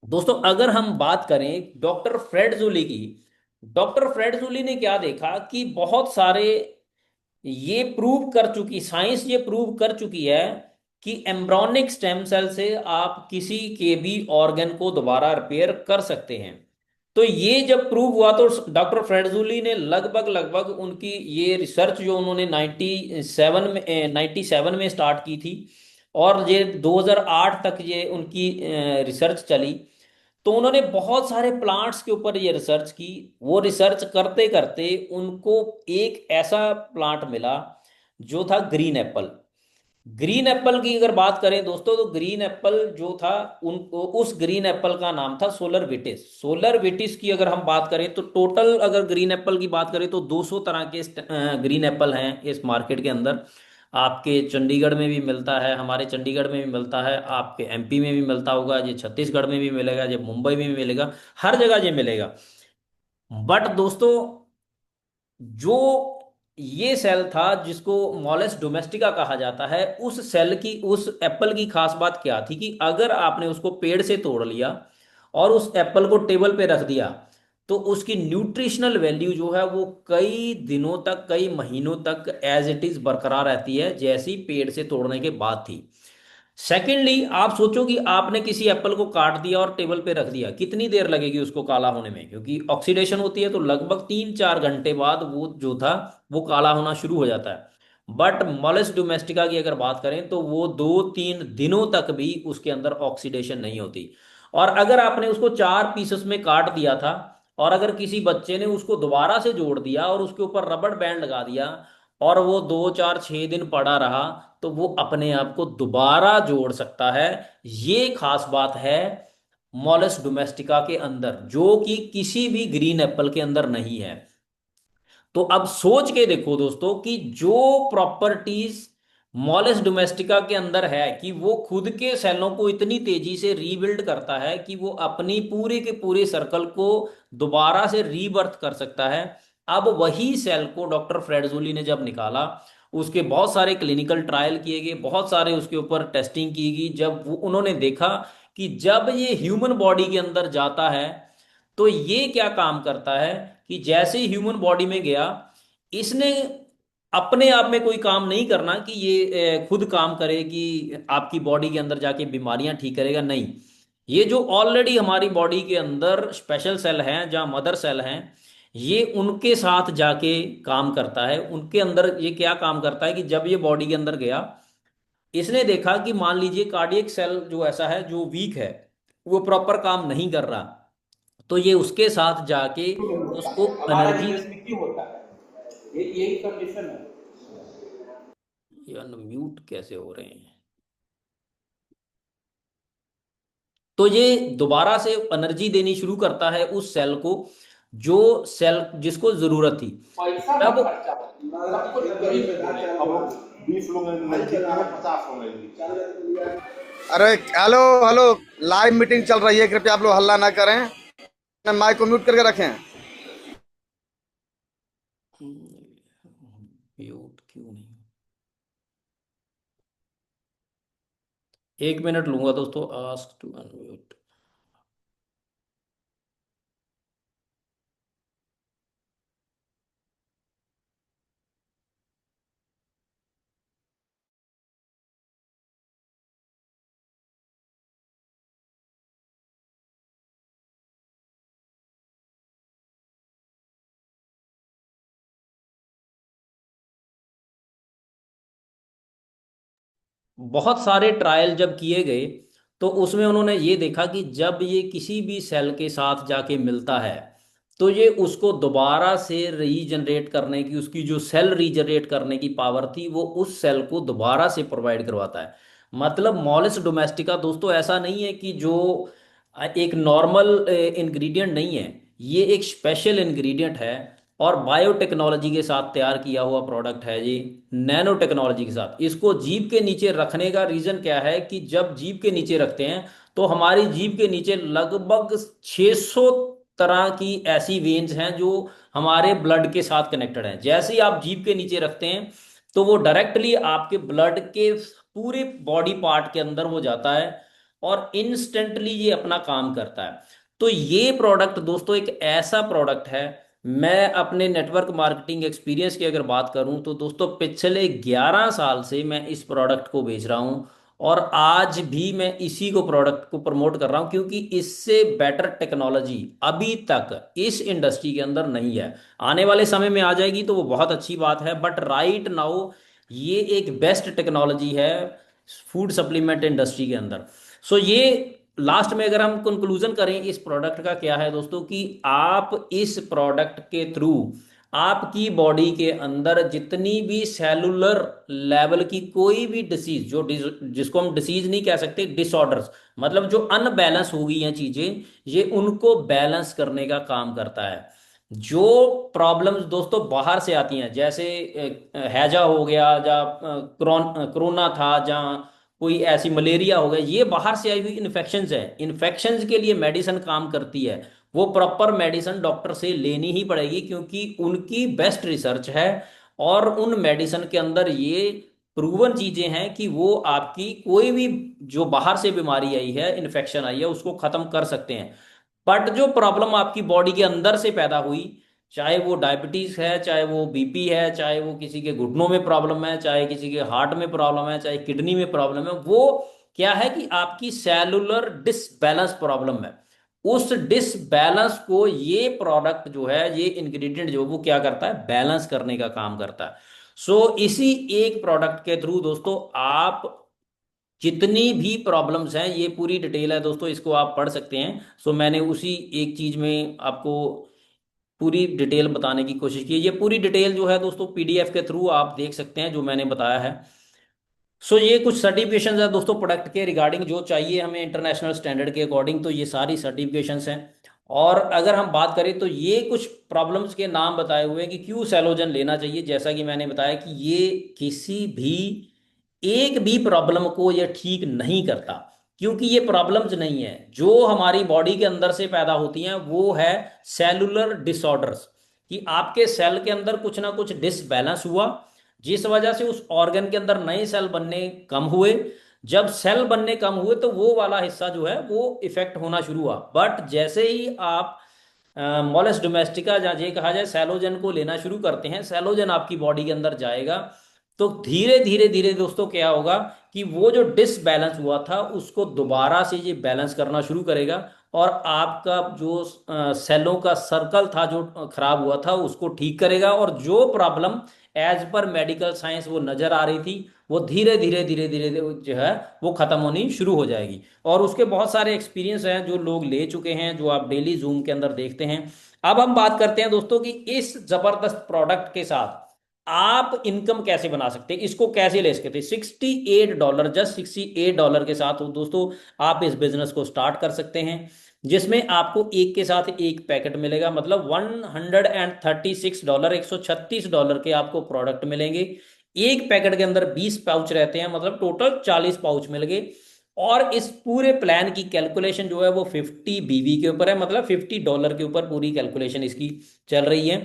दोस्तों अगर हम बात करें डॉक्टर फ्रेडजुली की, डॉक्टर फ्रेडजुली ने क्या देखा कि बहुत सारे, ये प्रूव कर चुकी साइंस, ये प्रूव कर चुकी है कि एम्ब्रॉनिक स्टेम सेल से आप किसी के भी ऑर्गन को दोबारा रिपेयर कर सकते हैं। तो ये जब प्रूव हुआ तो डॉक्टर फ्रेडजुली ने लगभग लगभग उनकी ये रिसर्च जो उन्होंने 97 में स्टार्ट की थी, और ये 2008 तक ये उनकी रिसर्च चली। तो उन्होंने बहुत सारे प्लांट्स के ऊपर ये रिसर्च की। वो रिसर्च करते करते उनको एक ऐसा प्लांट मिला जो था ग्रीन एप्पल। ग्रीन एप्पल की अगर बात करें दोस्तों, तो ग्रीन एप्पल जो था, उनको उस ग्रीन एप्पल का नाम था सोलर विटिस। सोलर विटिस की अगर हम बात करें तो टोटल अगर ग्रीन एप्पल की बात करें तो 200 तरह के ग्रीन एप्पल हैं इस मार्केट के अंदर। आपके चंडीगढ़ में भी मिलता है, हमारे चंडीगढ़ में भी मिलता है, आपके एमपी में भी मिलता होगा, ये छत्तीसगढ़ में भी मिलेगा, ये मुंबई में भी मिलेगा, हर जगह ये मिलेगा। बट दोस्तों, जो ये सेल था जिसको मॉलस डोमेस्टिका कहा जाता है, उस सेल की, उस एप्पल की खास बात क्या थी कि अगर आपने उसको पेड़ से तोड़ लिया और उस एप्पल को टेबल पे रख दिया, तो उसकी न्यूट्रिशनल वैल्यू जो है वो कई दिनों तक, कई महीनों तक एज इट इज बरकरार रहती है, जैसी पेड़ से तोड़ने के बाद थी। सेकेंडली, आप सोचो कि आपने किसी एप्पल को काट दिया और टेबल पे रख दिया, कितनी देर लगेगी उसको काला होने में? क्योंकि ऑक्सीडेशन होती है, तो लगभग 3-4 घंटे बाद वो जो था वो काला होना शुरू हो जाता है। बट मॉलस डोमेस्टिका की अगर बात करें तो वो 2-3 दिनों तक भी उसके अंदर ऑक्सीडेशन नहीं होती। और अगर आपने उसको 4 पीसेस में काट दिया था, और अगर किसी बच्चे ने उसको दोबारा से जोड़ दिया और उसके ऊपर रबड़ बैंड लगा दिया, और वो 2-4-6 दिन पड़ा रहा, तो वो अपने आप को दोबारा जोड़ सकता है। ये खास बात है मॉलस डोमेस्टिका के अंदर, जो कि किसी भी ग्रीन एप्पल के अंदर नहीं है। तो अब सोच के देखो दोस्तों कि जो प्रॉपर्टीज मॉलस डोमेस्टिका के अंदर है, कि वो खुद के सेलों को इतनी तेजी से रीबिल्ड करता है कि वो अपनी पूरे के पूरे सर्कल को दोबारा से रीबर्थ कर सकता है। अब वही सेल को डॉक्टर फ्रेडजुली ने जब निकाला, उसके बहुत सारे क्लिनिकल ट्रायल किए गए, बहुत सारे उसके ऊपर टेस्टिंग की गई। जब उन्होंने देखा कि जब ये ह्यूमन बॉडी के अंदर जाता है तो ये क्या काम करता है, कि जैसे ही ह्यूमन बॉडी में गया, इसने अपने आप में कोई काम नहीं करना कि ये खुद काम करे कि आपकी बॉडी के अंदर जाके बीमारियां ठीक करेगा, नहीं। ये जो ऑलरेडी हमारी बॉडी के अंदर स्पेशल सेल हैं, जहाँ मदर सेल हैं, ये उनके साथ जाके काम करता है। उनके अंदर ये क्या काम करता है कि जब ये बॉडी के अंदर गया, इसने देखा कि मान लीजिए कार्डियक सेल जो ऐसा है जो वीक है, वो प्रॉपर काम नहीं कर रहा, तो ये उसके साथ जाके क्यों नहीं होता उसको है, हमारा एनर्जी। देश में क्यों होता है? ये यही कंडीशन है। यार म्यूट कैसे हो रहे हैं? तो ये दोबारा से एनर्जी देनी शुरू करता है उस सेल को, जो सेल जिसको जरूरत थी। पैसा ना तब खर्चा हो, सब कुछ गरीब को दे। अब 20 लोग नजदीक में है, 50 लोग नजदीक। अरे हेलो हेलो, लाइव मीटिंग चल रही है, कृपया आप लोग हल्ला ना करें। माइक को म्यूट करके रखें। म्यूट क्यों नहीं? 1 मिनट लूंगा दोस्तों, आस्क टू अनम्यूट। बहुत सारे ट्रायल जब किए गए, तो उसमें उन्होंने ये देखा कि जब ये किसी भी सेल के साथ जाके मिलता है, तो ये उसको दोबारा से रीजनरेट करने की, उसकी जो सेल रीजनरेट करने की पावर थी, वो उस सेल को दोबारा से प्रोवाइड करवाता है। मतलब मॉलिस डोमेस्टिका दोस्तों ऐसा नहीं है कि जो एक नॉर्मल इंग्रेडिएंट नहीं है, ये एक स्पेशल इंग्रेडिएंट है, और बायोटेक्नोलॉजी के साथ तैयार किया हुआ प्रोडक्ट है जी। नैनो टेक्नोलॉजी के साथ इसको जीभ के नीचे रखने का रीजन क्या है, कि जब जीभ के नीचे रखते हैं, तो हमारी जीभ के नीचे लगभग 600 तरह की ऐसी वेन्स हैं जो हमारे ब्लड के साथ कनेक्टेड हैं। जैसे ही आप जीभ के नीचे रखते हैं, तो वो डायरेक्टली आपके ब्लड के पूरे बॉडी पार्ट के अंदर वो जाता है, और इंस्टेंटली ये अपना काम करता है। तो ये प्रोडक्ट दोस्तों एक ऐसा प्रोडक्ट है, मैं अपने नेटवर्क मार्केटिंग एक्सपीरियंस की अगर बात करूं तो दोस्तों पिछले 11 साल से मैं इस प्रोडक्ट को बेच रहा हूं, और आज भी मैं इसी को प्रोडक्ट को प्रमोट कर रहा हूं, क्योंकि इससे बेटर टेक्नोलॉजी अभी तक इस इंडस्ट्री के अंदर नहीं है। आने वाले समय में आ जाएगी तो वो बहुत अच्छी बात है, बट राइट नाउ ये एक बेस्ट टेक्नोलॉजी है फूड सप्लीमेंट इंडस्ट्री के अंदर। सो ये लास्ट में अगर हम कंक्लूजन करें इस प्रोडक्ट का क्या है दोस्तों, कि आप इस प्रोडक्ट के थ्रू आपकी बॉडी के अंदर जितनी भी सेलुलर लेवल की कोई भी डिसीज, जिसको हम डिसीज नहीं कह सकते, डिसऑर्डर्स, मतलब जो अनबैलेंस हो गई हैं चीजें, ये उनको बैलेंस करने का काम करता है। जो प्रॉब्लम्स दोस्तों बाहर से आती हैं, जैसे हैजा हो गया, या कोरोना था, जहाँ कोई ऐसी मलेरिया हो गया, ये बाहर से आई हुई इन्फेक्शंस है। इन्फेक्शंस के लिए मेडिसिन काम करती है, वो प्रॉपर मेडिसिन डॉक्टर से लेनी ही पड़ेगी, क्योंकि उनकी बेस्ट रिसर्च है, और उन मेडिसिन के अंदर ये प्रूवन चीजें हैं कि वो आपकी कोई भी जो बाहर से बीमारी आई है, इन्फेक्शन आई है, उसको खत्म कर सकते हैं। बट जो प्रॉब्लम आपकी बॉडी के अंदर से पैदा हुई, चाहे वो डायबिटीज है, चाहे वो बीपी है, चाहे वो किसी के घुटनों में प्रॉब्लम है, चाहे किसी के हार्ट में प्रॉब्लम है, चाहे किडनी में प्रॉब्लम है, वो क्या है कि आपकी सेलुलर डिसबैलेंस प्रॉब्लम है। उस डिसबैलेंस को ये प्रोडक्ट जो है, ये इंग्रेडिएंट जो वो क्या करता है, बैलेंस करने का काम करता है। सो इसी एक प्रोडक्ट के थ्रू दोस्तों आप जितनी भी प्रॉब्लम्स हैं, ये पूरी डिटेल है दोस्तों, इसको आप पढ़ सकते हैं। सो मैंने उसी एक चीज में आपको पूरी डिटेल बताने की कोशिश की है। ये पूरी डिटेल जो है दोस्तों पीडीएफ के थ्रू आप देख सकते हैं जो मैंने बताया है। सो ये कुछ सर्टिफिकेशंस है दोस्तों प्रोडक्ट के रिगार्डिंग, जो चाहिए हमें इंटरनेशनल स्टैंडर्ड के अकॉर्डिंग, तो ये सारी सर्टिफिकेशंस हैं। और अगर हम बात करें तो ये कुछ प्रॉब्लम्स के नाम बताए हुए हैं कि क्यों सैलोजन लेना चाहिए। जैसा कि मैंने बताया कि ये किसी भी एक भी प्रॉब्लम को ये ठीक नहीं करता, क्योंकि ये प्रॉब्लम्स नहीं है जो हमारी बॉडी के अंदर से पैदा होती हैं, वो है सेलुलर डिसऑर्डर्स, कि आपके सेल के अंदर कुछ ना कुछ डिसबैलेंस हुआ, जिस वजह से उस ऑर्गन के अंदर नए सेल बनने कम हुए। जब सेल बनने कम हुए तो वो वाला हिस्सा जो है वो इफेक्ट होना शुरू हुआ। बट जैसे ही आप मॉलस डोमेस्टिका, जहाँ ये कहा जाए, सैलोजन को लेना शुरू करते हैं, सैलोजन आपकी बॉडी के अंदर जाएगा, तो धीरे धीरे धीरे दोस्तों क्या होगा कि वो जो डिसबैलेंस हुआ था उसको दोबारा से ये बैलेंस करना शुरू करेगा, और आपका जो सेलों का सर्कल था जो खराब हुआ था उसको ठीक करेगा, और जो problem as per medical science वो नजर आ रही थी, वो धीरे धीरे धीरे धीरे जो है वो खत्म होनी शुरू हो जाएगी। और उसके बहुत सारे एक्सपीरियंस हैं जो लोग ले चुके हैं, जो आप डेली जूम के अंदर देखते हैं। अब हम बात करते हैं दोस्तों कि इस जबरदस्त प्रोडक्ट के साथ आप इनकम कैसे बना सकते हैं, इसको कैसे ले सकते हैं। $68, जस्ट $68 के साथ दोस्तों आप इस बिजनेस को स्टार्ट कर सकते हैं, जिसमें आपको एक के साथ एक पैकेट मिलेगा, मतलब $136, $136 के आपको प्रोडक्ट मिलेंगे। एक पैकेट के अंदर 20 पाउच रहते हैं, मतलब टोटल 40 पाउच मिल गए। और इस पूरे प्लान की कैलकुलेशन जो है वो 50 BV के ऊपर है, मतलब $50 के ऊपर पूरी कैलकुलेशन इसकी चल रही है।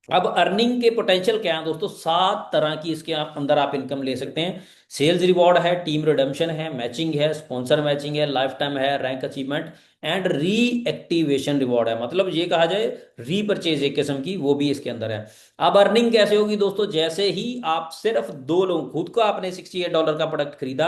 अब अर्निंग के पोटेंशियल क्या है दोस्तों, 7 तरह की इसके अंदर आप इनकम ले सकते हैं। सेल्स रिवॉर्ड है, टीम रिडम्पशन है, मैचिंग है, स्पॉन्सर मैचिंग है, लाइफ टाइम है, rank achievement and reactivation reward है, मतलब ये कहा जाए रीपरचेज एक किस्म की, वो भी इसके अंदर है। अब अर्निंग कैसे होगी दोस्तों, जैसे ही आप सिर्फ 2 लोग, खुद को आपने $68 का प्रोडक्ट खरीदा,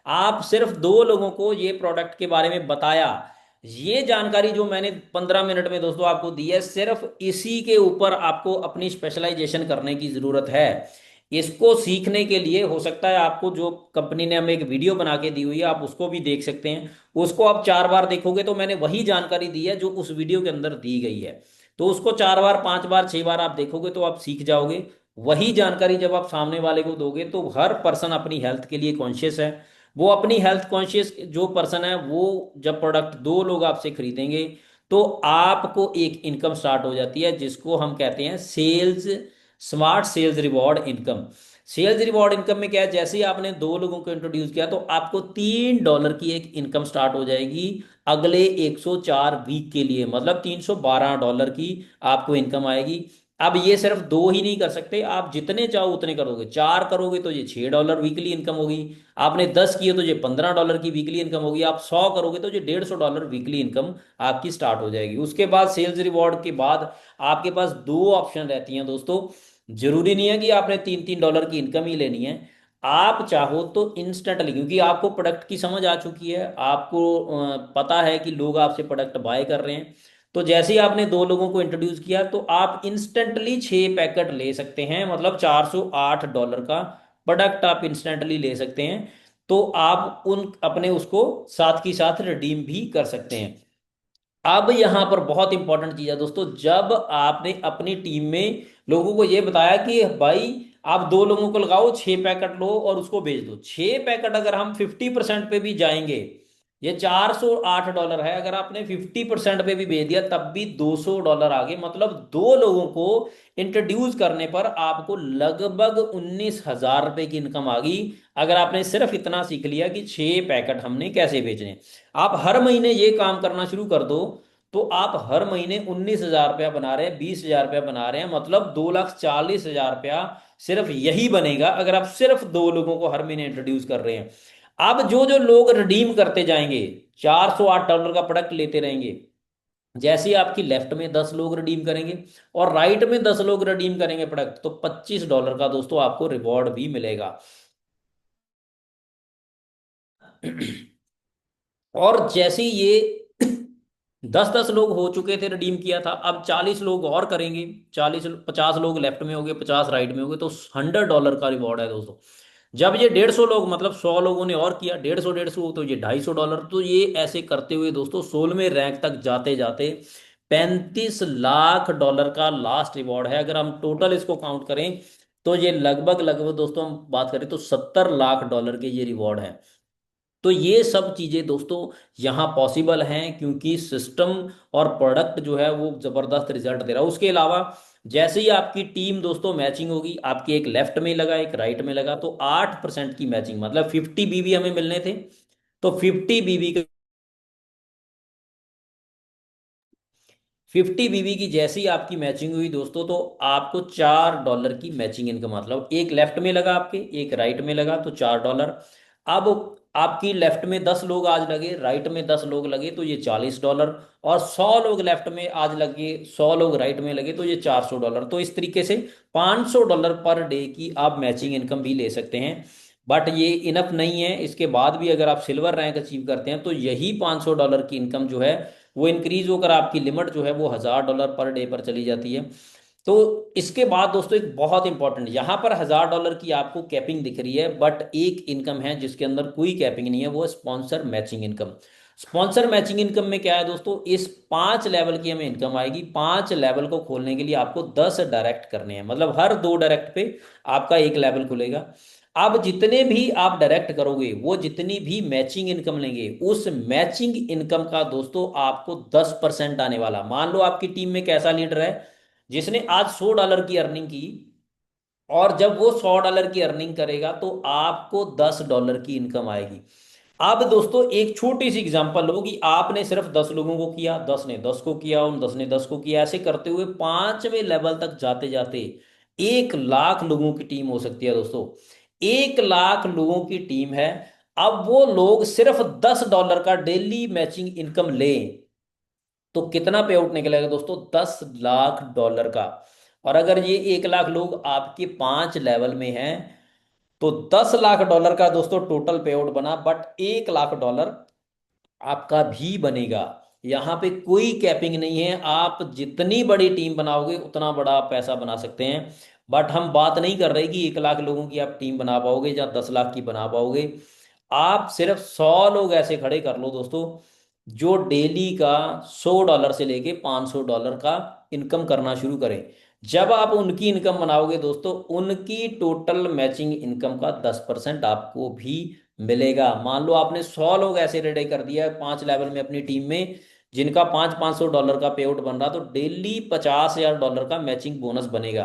आप सिर्फ 2 लोगों को ये प्रोडक्ट के बारे में बताया, ये जानकारी जो मैंने 15 मिनट में दोस्तों आपको दी है, सिर्फ इसी के ऊपर आपको अपनी स्पेशलाइजेशन करने की जरूरत है। इसको सीखने के लिए हो सकता है आपको, जो कंपनी ने हमें एक वीडियो बना के दी हुई है, आप उसको भी देख सकते हैं। उसको आप 4 बार देखोगे तो मैंने वही जानकारी दी है जो उस वीडियो के अंदर दी गई है। तो उसको 4 बार, 5 बार, 6 बार आप देखोगे तो आप सीख जाओगे। वही जानकारी जब आप सामने वाले को दोगे, तो हर पर्सन अपनी हेल्थ के लिए कॉन्शियस है। वो अपनी हेल्थ कॉन्शियस जो पर्सन है, वो जब प्रोडक्ट 2 लोग आपसे खरीदेंगे तो आपको एक इनकम स्टार्ट हो जाती है, जिसको हम कहते हैं sales, smart sales reward income. Sales reward income में क्या है, जैसे ही आपने 2 लोगों को इंट्रोड्यूस किया तो आपको $3 की एक इनकम स्टार्ट हो जाएगी अगले 104 वीक के लिए, मतलब $312 की आपको इनकम आएगी। अब ये सिर्फ दो ही नहीं कर सकते, आप जितने चाहो उतने करोगे। चार करोगे तो ये $6 वीकली इनकम होगी। आपने 10 किए तो ये $15 की वीकली इनकम होगी। आप 100 करोगे तो ये $150 वीकली इनकम आपकी स्टार्ट हो जाएगी। उसके बाद सेल्स रिवॉर्ड के बाद आपके पास दो ऑप्शन रहती हैं दोस्तों। जरूरी नहीं है कि आपने $3-3 की इनकम ही लेनी है। आप चाहो तो इंस्टेंटली, क्योंकि आपको प्रोडक्ट की समझ आ चुकी है, आपको पता है कि लोग आपसे प्रोडक्ट बाय कर रहे हैं, तो जैसे ही आपने दो लोगों को इंट्रोड्यूस किया तो आप इंस्टेंटली 6 पैकेट ले सकते हैं, मतलब $408 का प्रोडक्ट आप इंस्टेंटली ले सकते हैं। तो आप उन अपने उसको साथ की साथ रिडीम भी कर सकते हैं। अब यहां पर बहुत इंपॉर्टेंट चीज है दोस्तों, जब आपने अपनी टीम में लोगों को ये बताया कि भाई आप दो लोगों को लगाओ, 6 पैकेट लो और उसको बेच दो। 6 पैकेट अगर हम 50% पे भी जाएंगे, ये $408 है, अगर आपने 50% पे भी बेच दिया तब भी $200 आ गए। मतलब दो लोगों को इंट्रोड्यूस करने पर आपको लगभग ₹19,000 की इनकम आ गई। अगर आपने सिर्फ इतना सीख लिया कि 6 पैकेट हमने कैसे बेचने। आप हर महीने ये काम करना शुरू कर दो तो आप हर महीने ₹19,000 बना रहे हैं, ₹20,000 बना रहे हैं, मतलब $2,40,000 सिर्फ यही बनेगा अगर आप सिर्फ दो लोगों को हर महीने इंट्रोड्यूस कर रहे हैं। अब जो जो लोग रिडीम करते जाएंगे, $408 का प्रोडक्ट लेते रहेंगे, जैसे ही आपकी लेफ्ट में 10 लोग रिडीम करेंगे और राइट में 10 लोग रिडीम करेंगे प्रोडक्ट, तो $25 का दोस्तों आपको रिवॉर्ड भी मिलेगा। और जैसे ही ये 10-10 लोग हो चुके थे, रिडीम किया था, अब 40 लोग और करेंगे। 50 लोग लेफ्ट में हो गए, 50 राइट में हो गए, तो $100 का रिवॉर्ड है दोस्तों। जब ये 150 लोग, मतलब 100 लोगों ने और किया, 150-150, तो ये $250। तो ये ऐसे करते हुए दोस्तों 16वें रैंक तक जाते जाते $35 लाख का लास्ट रिवॉर्ड है। अगर हम टोटल इसको काउंट करें तो ये लगभग लगभग दोस्तों हम बात करें तो $70 लाख के ये रिवॉर्ड है। तो ये सब चीजें दोस्तों यहाँ पॉसिबल हैं क्योंकि सिस्टम और प्रोडक्ट जो है वो जबरदस्त रिजल्ट दे रहा है। उसके अलावा जैसे ही आपकी टीम दोस्तों मैचिंग होगी, आपकी एक लेफ्ट में लगा एक राइट में लगा, तो 8% की मैचिंग, मतलब 50 BB हमें मिलने थे, तो 50 BB, 50 BB की जैसे ही आपकी मैचिंग हुई दोस्तों, तो आपको $4 की मैचिंग इनकम, मतलब एक लेफ्ट में लगा आपके, एक राइट में लगा, तो $4। अब आपकी लेफ्ट में 10 लोग आज लगे, राइट में 10 लोग लगे, तो ये $40। और 100 लोग लेफ्ट में आज लगे, 100 लोग राइट में लगे, तो ये $400। तो इस तरीके से $500 पर डे की आप मैचिंग इनकम भी ले सकते हैं। बट ये इनफ नहीं है, इसके बाद भी अगर आप सिल्वर रैंक अचीव करते हैं तो यही $500 की इनकम जो है वो इंक्रीज होकर आपकी लिमिट जो है वो $1,000 पर डे पर चली जाती है। तो इसके बाद दोस्तों एक बहुत इंपॉर्टेंट, यहाँ पर $1,000 की आपको कैपिंग दिख रही है, बट एक इनकम है जिसके अंदर कोई कैपिंग नहीं है, वो है sponsor matching income. Sponsor matching income में क्या है दोस्तों, इस 5 लेवल की हमें इनकम आएगी। 5 लेवल को खोलने के लिए आपको 10 डायरेक्ट करने हैं, मतलब हर 2 डायरेक्ट पे आपका एक लेवल खुलेगा। अब जितने भी आप डायरेक्ट करोगे, वो जितनी भी मैचिंग इनकम लेंगे, उस मैचिंग इनकम का दोस्तों आपको 10% आने वाला। मान लो आपकी टीम में कैसा लीडर है जिसने आज $100 की अर्निंग की, और जब वो $100 की अर्निंग करेगा तो आपको $10 की इनकम आएगी। अब दोस्तों एक छोटी सी एग्जांपल लो कि आपने सिर्फ 10 लोगों को किया, 10 ने 10 को किया, उन 10 ने 10 को किया, ऐसे करते हुए 5वें लेवल तक जाते जाते 1 लाख लोगों की टीम हो सकती है दोस्तों। 1 लाख लोगों की टीम है। अब वो लोग सिर्फ $10 का डेली मैचिंग इनकम लें तो कितना पे आउट निकलेगा दोस्तों, $10 लाख का। और अगर ये 1 लाख लोग आपके 5 लेवल में हैं तो $10 लाख का दोस्तों टोटल पे आउट बना, बट $1 लाख आपका भी बनेगा। यहाँ पे कोई कैपिंग नहीं है, आप जितनी बड़ी टीम बनाओगे उतना बड़ा पैसा बना सकते हैं। बट हम बात नहीं कर रहे कि 1 लाख लोगों की आप टीम बना पाओगे या 10 लाख की बना पाओगे। आप सिर्फ 100 लोग ऐसे खड़े कर लो दोस्तों जो डेली का $100 से लेके $500 का इनकम करना शुरू करें। जब आप उनकी इनकम बनाओगे दोस्तों, उनकी टोटल मैचिंग इनकम का 10% आपको भी मिलेगा। मान लो आपने 100 लोग ऐसे रेडी कर दिया है 5 लेवल में अपनी टीम में, जिनका 500-500 डॉलर का पे आउट बन रहा, तो डेली $50,000 का मैचिंग बोनस बनेगा।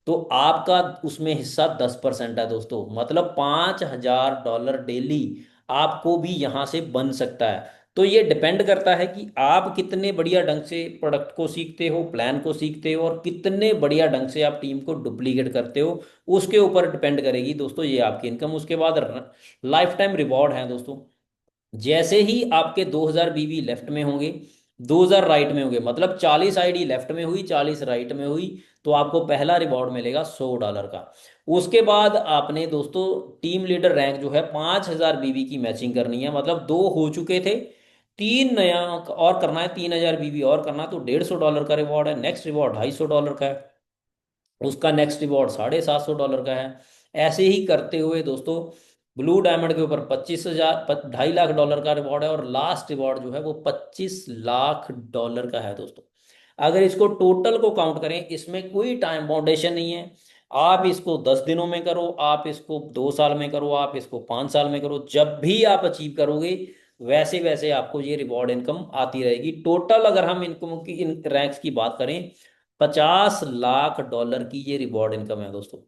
तो आपका उसमें हिस्सा 10% है दोस्तों, मतलब $5,000 डेली आपको भी यहां से बन सकता है। तो ये डिपेंड करता है कि आप कितने बढ़िया ढंग से प्रोडक्ट को सीखते हो, प्लान को सीखते हो, और कितने बढ़िया ढंग से आप टीम को डुप्लीकेट करते हो। उसके ऊपर डिपेंड करेगी दोस्तों ये आपकी इनकम। उसके बाद लाइफ टाइम रिवॉर्ड है दोस्तों। जैसे ही आपके 2000 बीवी लेफ्ट में होंगे, 2000 राइट में होंगे, मतलब 40 आईडी लेफ्ट में हुई, 40 राइट में हुई, तो आपको पहला रिवॉर्ड मिलेगा $100 का। उसके बाद आपने दोस्तों टीम लीडर रैंक जो है 5000 बीवी की मैचिंग करनी है, मतलब दो हो चुके थे, तीन नया और करना है, 3000 बीवी और करना, तो $150 का रिवॉर्ड है। नेक्स्ट रिवॉर्ड $250 का है, उसका नेक्स्ट रिवॉर्ड $750 का है। ऐसे ही करते हुए दोस्तों ब्लू डायमंड के ऊपर 25,000 $2.5 लाख का रिवॉर्ड है, और लास्ट रिवॉर्ड जो है वो $25 लाख का है दोस्तों। अगर इसको टोटल को काउंट करें, इसमें कोई टाइम बाउंडेशन नहीं है। आप इसको 10 दिनों में करो, आप इसको 2 साल में करो, आप इसको 5 साल में करो, जब भी आप अचीव करोगे वैसे वैसे आपको ये रिवॉर्ड इनकम आती रहेगी। टोटल अगर हम इनकम की, इन रैंक्स की बात करें, $50 लाख की ये रिवॉर्ड इनकम है दोस्तों।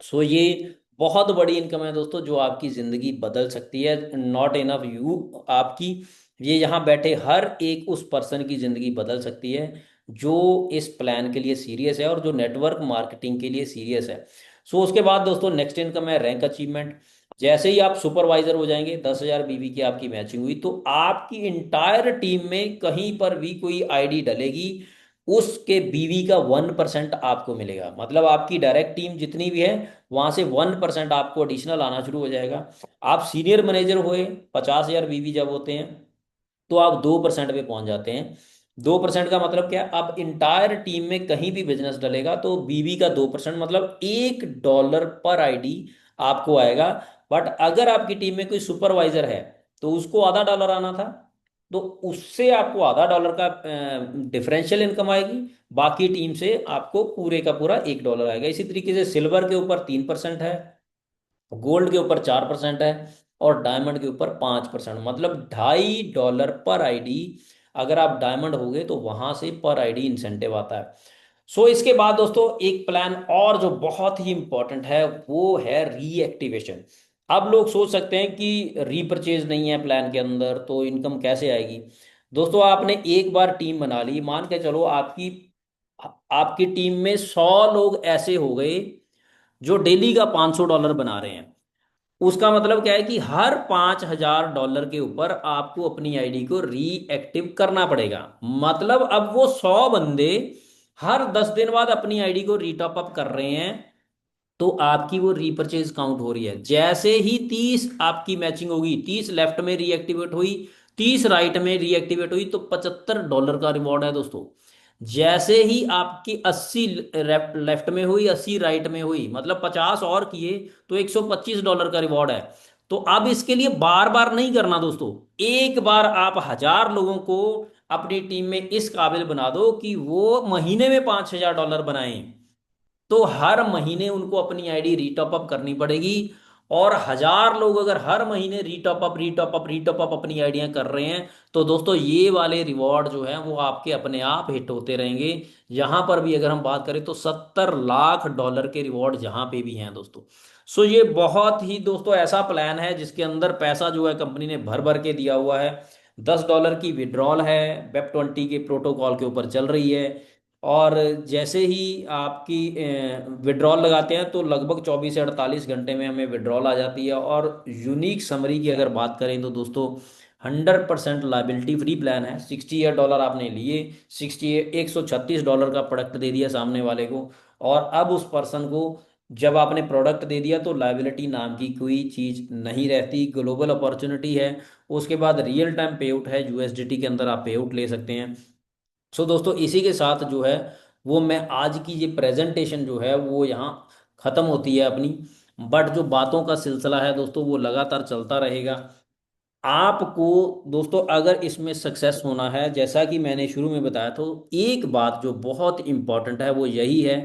सो ये बहुत बड़ी इनकम है दोस्तों, जो आपकी जिंदगी बदल सकती है। नॉट इनफ यू आपकी, ये यहाँ बैठे हर एक उस पर्सन की जिंदगी बदल सकती है जो इस प्लान के लिए सीरियस है और जो नेटवर्क मार्केटिंग के लिए सीरियस है। सो उसके बाद दोस्तों नेक्स्ट इनकम है रैंक अचीवमेंट। जैसे ही आप सुपरवाइजर हो जाएंगे, 10,000 बीवी की आपकी मैचिंग हुई, तो आपकी इंटायर टीम में कहीं पर भी कोई आईडी डलेगी, उसके बीवी का 1% आपको मिलेगा। मतलब आपकी डायरेक्ट टीम जितनी भी है, वहां से 1% आपको एडिशनल आना शुरू हो जाएगा। आप सीनियर मैनेजर हुए, 50,000 बीवी जब होते हैं, तो आप 2% पे पहुंच जाते हैं। 2% का मतलब क्या है? अब इंटायर टीम में कहीं भी बिजनेस डलेगा तो बीवी का 2%, मतलब $1 पर आईडी आपको आएगा। बट अगर आपकी टीम में कोई सुपरवाइजर है तो उसको $0.5 आना था, तो उससे आपको $0.5 का डिफरेंशियल इनकम आएगी। बाकी टीम से आपको पूरे का पूरा $1 आएगा। इसी तरीके से सिल्वर के ऊपर 3% है, गोल्ड के ऊपर 4% है, और डायमंड के ऊपर 5%, मतलब $2.5 पर आईडी। अगर आप डायमंड हो गए तो वहां से पर आईडी इंसेंटिव आता है। सो इसके बाद दोस्तों एक प्लान और जो बहुत ही इंपॉर्टेंट है वो है रीएक्टिवेशन। अब लोग सोच सकते हैं कि रीपरचेज नहीं है प्लान के अंदर तो इनकम कैसे आएगी। दोस्तों आपने एक बार टीम बना ली, मान के चलो आपकी आपकी टीम में 100 लोग ऐसे हो गए जो डेली का $500 बना रहे हैं। उसका मतलब क्या है कि हर $5,000 के ऊपर आपको अपनी आईडी को रीएक्टिव करना पड़ेगा। मतलब अब वो 100 बंदे हर 10 दिन बाद अपनी आईडी को रीटॉप अप कर रहे हैं, तो आपकी वो रीपरचेज काउंट हो रही है। जैसे ही 30 आपकी मैचिंग होगी, 30 लेफ्ट में रीएक्टिवेट हुई, 30 राइट में रीएक्टिवेट हुई, तो $75 का रिवॉर्ड है दोस्तों। जैसे ही आपकी 80 लेफ्ट में हुई, 80 राइट में हुई, मतलब 50 और किए, तो $125 का रिवॉर्ड है। तो अब इसके लिए बार बार नहीं करना दोस्तों, एक बार आप 1000 लोगों को अपनी टीम में इस काबिल बना दो कि वो महीने में $5,000 बनाएं, तो हर महीने उनको अपनी आईडी रीटॉप अप करनी पड़ेगी। और 1000 लोग अगर हर महीने रीटॉप अप रीटॉप अप रीटॉप अप अपनी आइडियां कर रहे हैं, तो दोस्तों ये वाले रिवॉर्ड जो है वो आपके अपने आप हिट होते रहेंगे। यहां पर भी अगर हम बात करें तो $70 लाख के रिवॉर्ड जहां पे भी हैं दोस्तों। सो ये बहुत ही दोस्तों ऐसा प्लान है जिसके अंदर पैसा जो है कंपनी ने भर भर के दिया हुआ है। $10 की विड्रॉल है, वेब 20 के प्रोटोकॉल के ऊपर चल रही है। और जैसे ही आपकी विड्रॉल लगाते हैं तो लगभग 24 से 48 घंटे में हमें विड्रॉल आ जाती है। और यूनिक समरी की अगर बात करें तो दोस्तों 100% लाइबिलिटी फ्री प्लान है। $68 आपने लिए, 136 का प्रोडक्ट दे दिया सामने वाले को, और अब उस पर्सन को जब आपने प्रोडक्ट दे दिया तो लाइबिलिटी नाम की कोई चीज़ नहीं रहती। ग्लोबल अपॉर्चुनिटी है। उसके बाद रियल टाइम पे आउट है, यूएसडीटी के अंदर आप पे आउट ले सकते हैं। सो दोस्तों इसी के साथ जो है वो मैं आज की ये प्रेजेंटेशन जो है वो यहाँ ख़त्म होती है अपनी। बट जो बातों का सिलसिला है दोस्तों वो लगातार चलता रहेगा। आपको दोस्तों अगर इसमें सक्सेस होना है, जैसा कि मैंने शुरू में बताया, तो एक बात जो बहुत इंपॉर्टेंट है वो यही है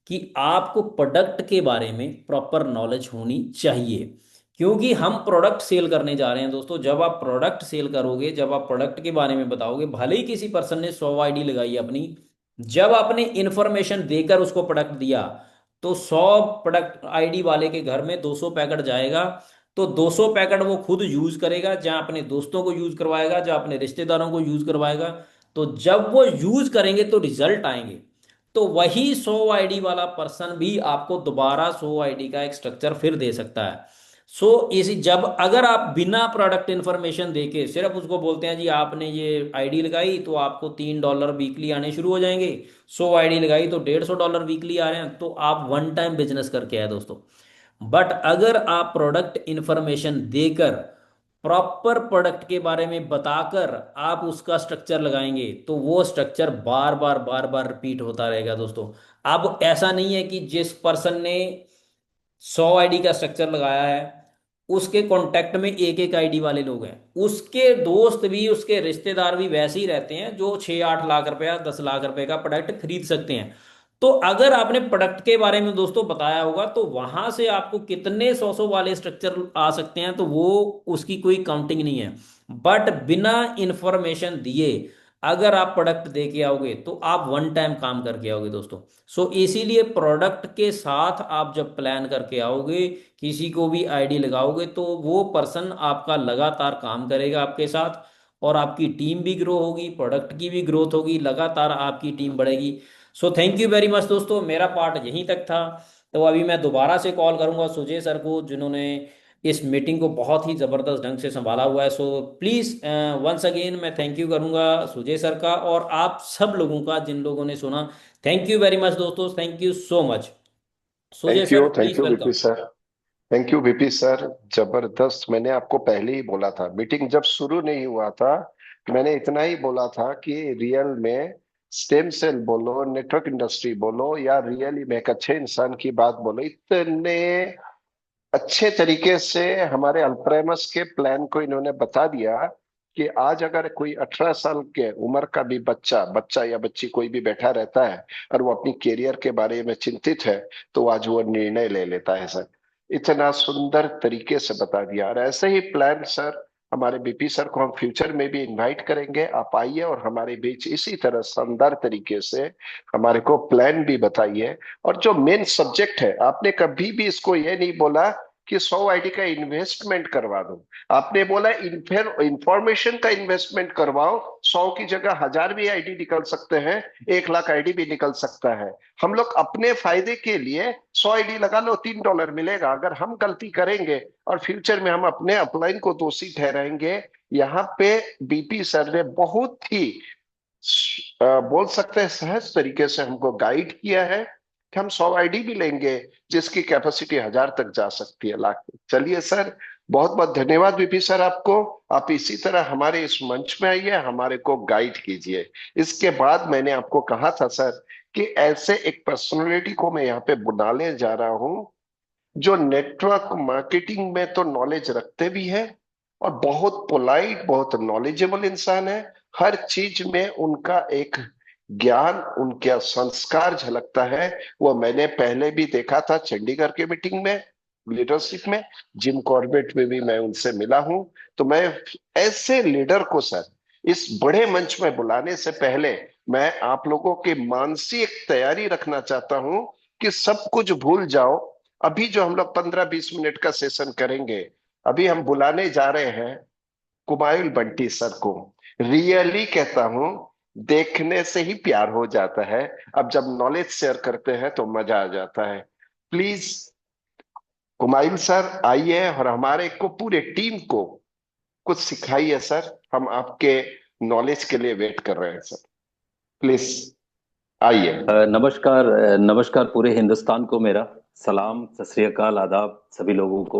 कि आपको प्रोडक्ट के बारे में प्रॉपर नॉलेज होनी चाहिए। क्योंकि हम प्रोडक्ट सेल करने जा रहे हैं दोस्तों। जब आप प्रोडक्ट सेल करोगे, जब आप प्रोडक्ट के बारे में बताओगे, भले ही किसी पर्सन ने 100 आईडी लगाई अपनी, जब आपने इंफॉर्मेशन देकर उसको प्रोडक्ट दिया, तो 100 प्रोडक्ट आईडी वाले के घर में 200 पैकेट जाएगा, तो 200 पैकेट वो खुद यूज करेगा, जहां अपने दोस्तों को यूज करवाएगा, जहां अपने रिश्तेदारों को यूज करवाएगा। तो जब वो यूज करेंगे तो रिजल्ट आएंगे। तो वही 100 आईडी वाला पर्सन भी आपको दोबारा 100 आईडी का एक स्ट्रक्चर फिर दे सकता है। सो इसी जब अगर आप बिना प्रोडक्ट इन्फॉर्मेशन देके सिर्फ उसको बोलते हैं जी आपने ये आईडी लगाई तो आपको $3 वीकली आने शुरू हो जाएंगे, 100 आईडी लगाई तो $150 वीकली आ रहे हैं, तो आप वन टाइम बिजनेस करके आए दोस्तों। बट अगर आप प्रोडक्ट इंफॉर्मेशन देकर, प्रॉपर प्रोडक्ट के बारे में बताकर आप उसका स्ट्रक्चर लगाएंगे, तो वो स्ट्रक्चर बार बार बार बार रिपीट होता रहेगा दोस्तों। अब ऐसा नहीं है कि जिस पर्सन ने 100 आईडी का स्ट्रक्चर लगाया है उसके कांटेक्ट में एक एक आईडी वाले लोग हैं, उसके दोस्त भी उसके रिश्तेदार भी वैसे ही रहते हैं जो 6-8 लाख रुपया 10 लाख रुपए का प्रोडक्ट खरीद सकते हैं। तो अगर आपने प्रोडक्ट के बारे में दोस्तों बताया होगा तो वहां से आपको कितने 100 वाले स्ट्रक्चर आ सकते हैं, तो वो उसकी कोई काउंटिंग नहीं है। बट बिना इंफॉर्मेशन दिए अगर आप प्रोडक्ट दे के आओगे तो आप वन टाइम काम करके आओगे दोस्तों। सो इसीलिए प्रोडक्ट के साथ आप जब प्लान करके आओगे, किसी को भी आईडी लगाओगे, तो वो पर्सन आपका लगातार काम करेगा आपके साथ, और आपकी टीम भी ग्रो होगी, प्रोडक्ट की भी ग्रोथ होगी, लगातार आपकी टीम बढ़ेगी। सो थैंक यू वेरी मच दोस्तों, मेरा पार्ट यहीं तक था। तो अभी मैं दोबारा से कॉल करूंगा सुजय सर को, जिन्होंने इस मीटिंग को बहुत ही ज़बरदस्त ढंग से संभाला हुआ है। सो प्लीज़ वंस अगेन मैं थैंक यू करूंगा सुजय सर का, और आप सब लोगों का जिन लोगों ने सुना। थैंक यू वेरी मच दोस्तों, thank you so much. Sujay sir thank please you VP welcome. Sir. Thank you VP sir. जबरदस्त। मैंने आपको पहले ही बोला था, मीटिंग जब शुरू नहीं हुआ था, मैंने इतना ही बोला था कि रियल में स्टेम सेल बोलो, नेटवर्क इंडस्ट्री बोलो, या रियली में एक अच्छे इंसान की बात बोलो, इतने अच्छे तरीके से हमारे अल्प्रेमस के प्लान को इन्होंने बता दिया कि आज अगर कोई 18 साल के उम्र का भी बच्चा बच्चा या बच्ची कोई भी बैठा रहता है और वो अपनी कैरियर के बारे में चिंतित है, तो आज वो निर्णय ले लेता है सर। इतना सुंदर तरीके से बता दिया। और ऐसे ही प्लान सर, हमारे बीपी सर को हम फ्यूचर में भी इनवाइट करेंगे, आप आइए और हमारे बीच इसी तरह शानदार तरीके से हमारे को प्लान भी बताइए। और जो मेन सब्जेक्ट है, आपने कभी भी इसको ये नहीं बोला कि 100 आईडी का इन्वेस्टमेंट करवा दो, आपने बोला इंफॉर्मेशन का इन्वेस्टमेंट करवाओ। 100 की जगह 1000 भी आईडी निकल सकते हैं, 1 लाख आईडी भी निकल सकता है। हम लोग अपने फायदे के लिए 100 आईडी लगा लो, $3 मिलेगा। अगर हम गलती करेंगे और फ्यूचर में हम अपने अपलाइन को दोषी ठहराएंगे, यहाँ पे बीपी सर ने बहुत ही बोल सकते हैं सहज तरीके से हमको गाइड किया है कि हम 100 आईडी भी लेंगे जिसकी कैपेसिटी 1000 तक जा सकती है, लाख तक। चलिए सर, बहुत बहुत धन्यवाद विपी सर आपको। आप इसी तरह हमारे इस मंच में आइए, हमारे को गाइड कीजिए। इसके बाद मैंने आपको कहा था सर कि ऐसे एक पर्सनालिटी को मैं यहाँ पे बुलाने जा रहा हूँ जो नेटवर्क मार्केटिंग में तो नॉलेज रखते भी है और बहुत पोलाइट, बहुत नॉलेजेबल इंसान है। हर चीज में उनका एक ज्ञान, उनका संस्कार झलकता है। वो मैंने पहले भी देखा था चंडीगढ़ के मीटिंग में, लीडरशिप में, जिम कॉर्बेट में भी मैं उनसे मिला हूं। तो मैं ऐसे लीडर को सर इस बड़े मंच में बुलाने से पहले मैं आप लोगों की मानसिक तैयारी रखना चाहता हूं कि सब कुछ भूल जाओ। अभी जो हम लोग 15-20 मिनट का सेशन करेंगे, अभी हम बुलाने जा रहे हैं कुमायूल बंटी सर को। रियली कहता हूं, देखने से ही प्यार हो जाता है। अब जब नॉलेज शेयर करते हैं तो मजा आ जाता है। प्लीज कुमायूल सर आइए और हमारे को पूरे टीम को कुछ सिखाइए सर। हम आपके नॉलेज के लिए वेट कर रहे हैं सर। प्लीज आइए। नमस्कार। नमस्कार पूरे हिंदुस्तान को मेरा सलाम, सत श्री अकाल, आदाब सभी लोगों को,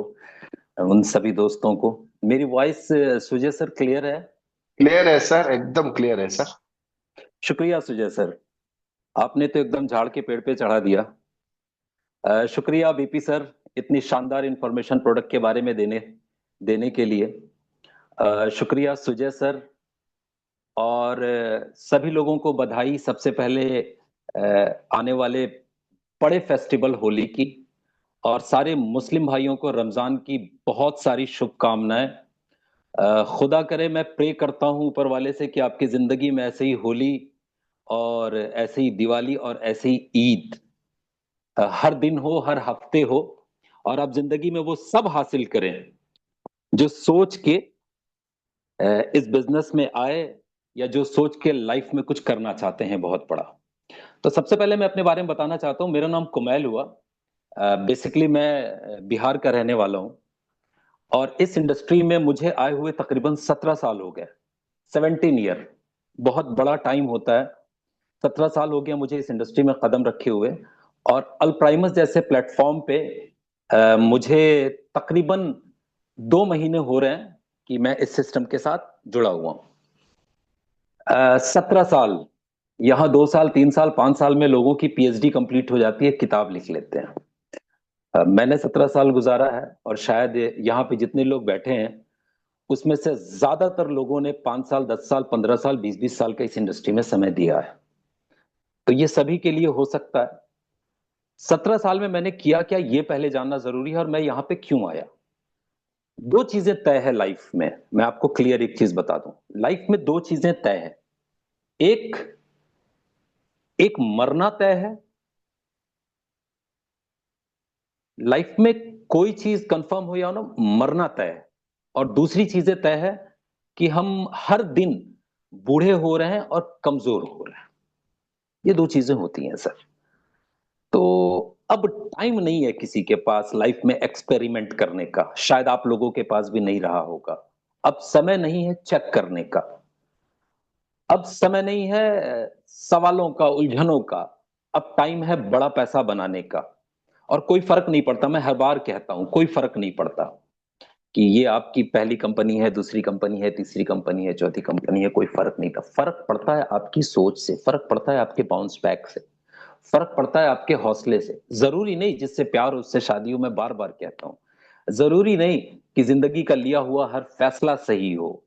उन सभी दोस्तों को। मेरी वॉइस सुजय सर क्लियर है? क्लियर है सर, एकदम क्लियर है सर। शुक्रिया सुजय सर, आपने तो एकदम झाड़ के पेड़ पे चढ़ा दिया। शुक्रिया बीपी सर, इतनी शानदार इंफॉर्मेशन प्रोडक्ट के बारे में देने के लिए। शुक्रिया सुजय सर, और सभी लोगों को बधाई सबसे पहले आने वाले बड़े फेस्टिवल होली की, और सारे मुस्लिम भाइयों को रमजान की बहुत सारी शुभकामनाएं। खुदा करे, मैं प्रे करता हूं ऊपर वाले से कि आपकी जिंदगी में ऐसे ही होली और ऐसे ही दिवाली और ऐसे ही ईद हर दिन हो, हर हफ्ते हो, और आप जिंदगी में वो सब हासिल करें जो सोच के इस बिजनेस में आए, या जो सोच के लाइफ में कुछ करना चाहते हैं बहुत बड़ा। तो सबसे पहले मैं अपने बारे में बताना चाहता हूँ। मेरा नाम कुमैल हुआ। बेसिकली मैं बिहार का रहने वाला हूँ, और इस इंडस्ट्री में मुझे आए हुए तकरीबन 17 साल हो गए। 17 ईयर बहुत बड़ा टाइम होता है। 17 साल हो गया मुझे इस इंडस्ट्री में कदम रखे हुए, और अल्प्राइमस जैसे प्लेटफॉर्म पे मुझे तकरीबन 2 महीने हो रहे हैं कि मैं इस सिस्टम के साथ जुड़ा हुआ हूँ। 17 साल, यहाँ 2 साल 3 साल 5 साल में लोगों की पीएचडी कंप्लीट हो जाती है, किताब लिख लेते हैं। मैंने 17 साल गुजारा है, और शायद यहाँ पे जितने लोग बैठे हैं उसमें से ज्यादातर लोगों ने 5 साल 10 साल 15 साल 20-20 साल का इस इंडस्ट्री में समय दिया है। तो ये सभी के लिए हो सकता है। 17 साल में मैंने किया क्या, ये पहले जानना जरूरी है, और मैं यहाँ पे क्यों आया। 2 चीजें तय है लाइफ में, मैं आपको क्लियर एक चीज बता दूं। लाइफ में 2 चीजें तय है। एक एक मरना तय है। लाइफ में कोई चीज कंफर्म हो या ना, मरना तय है। और दूसरी चीजें तय है कि हम हर दिन बूढ़े हो रहे हैं और कमजोर हो रहे हैं। ये 2 चीजें होती हैं सर। तो अब टाइम नहीं है किसी के पास लाइफ में एक्सपेरिमेंट करने का, शायद आप लोगों के पास भी नहीं रहा होगा। अब समय नहीं है चेक करने का, अब समय नहीं है सवालों का, उलझनों का। अब टाइम है बड़ा पैसा बनाने का। और कोई फर्क नहीं पड़ता, मैं हर बार कहता हूं, कोई फर्क नहीं पड़ता कि ये आपकी पहली कंपनी है, दूसरी कंपनी है, तीसरी कंपनी है, चौथी कंपनी है, कोई फर्क नहीं था। फर्क पड़ता है आपकी सोच से, फर्क पड़ता है आपके बाउंस बैक से, फर्क पड़ता है आपके हौसले से। जरूरी नहीं जिससे प्यार हो उससे शादी हो, मैं बार बार कहता हूं। जरूरी नहीं कि जिंदगी का लिया हुआ हर फैसला सही हो,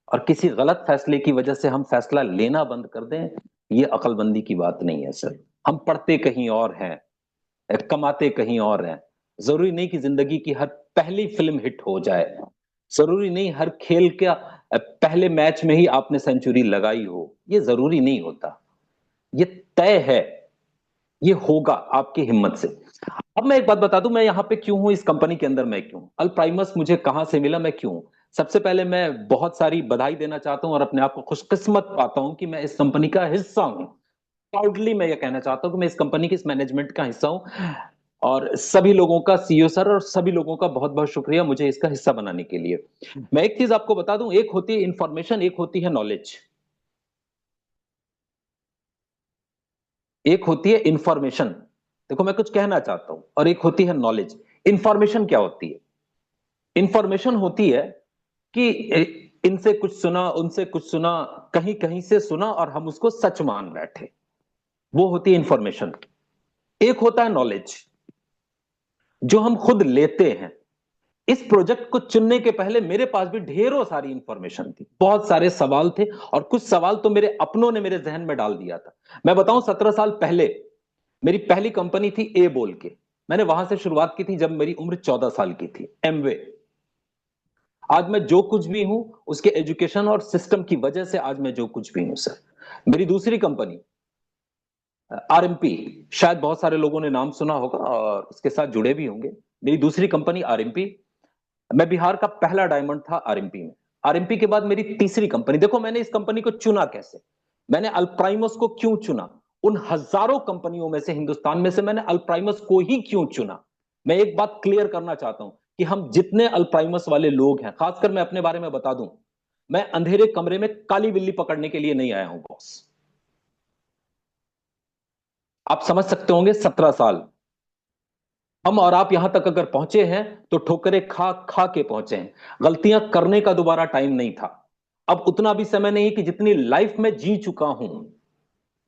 और किसी गलत फैसले की वजह से हम फैसला लेना बंद कर दें, ये अक्लमंदी की बात नहीं है सर। हम पढ़ते कहीं और हैं, कमाते कहीं और हैं। जरूरी नहीं कि जिंदगी की हर पहली फिल्म हिट हो जाए। जरूरी नहीं हर खेल का पहले मैच में ही आपने सेंचुरी लगाई हो, ये जरूरी नहीं होता। ये तय है, ये होगा आपकी हिम्मत से। अब मैं एक बात बता दूं, मैं यहां पे क्यों हूं, इस कंपनी के अंदर मैं क्यों, अल्प्राइमस मुझे कहां से मिला, मैं क्यों हूं। सबसे पहले मैं बहुत सारी बधाई देना चाहता हूं, और अपने आप को खुशकिस्मत पाता हूं कि मैं इस कंपनी का हिस्सा हूं। प्राउडली मैं ये कहना चाहता हूं कि मैं इस कंपनी की, इस मैनेजमेंट का हिस्सा हूं। और सभी लोगों का, सीईओ सर और सभी लोगों का बहुत बहुत शुक्रिया मुझे इसका हिस्सा बनाने के लिए। मैं एक चीज आपको बता दूं, एक होती है इंफॉर्मेशन, एक होती है नॉलेज। एक होती है इंफॉर्मेशन, देखो मैं कुछ कहना चाहता हूं, और एक होती है नॉलेज। इंफॉर्मेशन क्या होती है? इंफॉर्मेशन होती है कि इनसे कुछ सुना, उनसे कुछ सुना, कहीं कहीं से सुना, और हम उसको सच मान बैठे, वो होती है इंफॉर्मेशन। एक होता है नॉलेज, जो हम खुद लेते हैं। इस प्रोजेक्ट को चुनने के पहले मेरे पास भी ढेरों सारी इंफॉर्मेशन थी, बहुत सारे सवाल थे, और कुछ सवाल तो मेरे अपनों ने मेरे जहन में डाल दिया था। मैं बताऊं, 17 साल पहले मेरी पहली कंपनी थी ए बोल के। मैंने वहां से शुरुआत की थी जब मेरी उम्र 14 साल की थी, एमवे। आज मैं जो कुछ भी हूं उसके एजुकेशन और सिस्टम की वजह से आज मैं जो कुछ भी हूं सर। मेरी दूसरी कंपनी आरएमपी, शायद बहुत सारे लोगों ने नाम सुना होगा और उसके साथ जुड़े भी होंगे। मेरी दूसरी कंपनी आरएमपी, मैं बिहार का पहला डायमंड था आरएमपी में। आरएमपी के बाद मेरी तीसरी कंपनी, देखो मैंने इस कंपनी को चुना कैसे, मैंने अल्प्राइमस को क्यों चुना, उन हजारों कंपनियों में से, हिंदुस्तान में से मैंने अल्प्राइमस को ही क्यों चुना। मैं एक बात क्लियर करना चाहता हूं कि हम जितने अल्प्राइमस वाले लोग हैं, खासकर मैं अपने बारे में बता दूं, मैं अंधेरे कमरे में काली बिल्ली पकड़ने के लिए नहीं आया हूं बॉस। आप समझ सकते होंगे 17 साल हम और आप यहां तक अगर पहुंचे हैं तो ठोकरें खा खा के पहुंचे हैं। गलतियां करने का दोबारा टाइम नहीं था। अब उतना भी समय नहीं कि जितनी लाइफ में जी चुका हूं,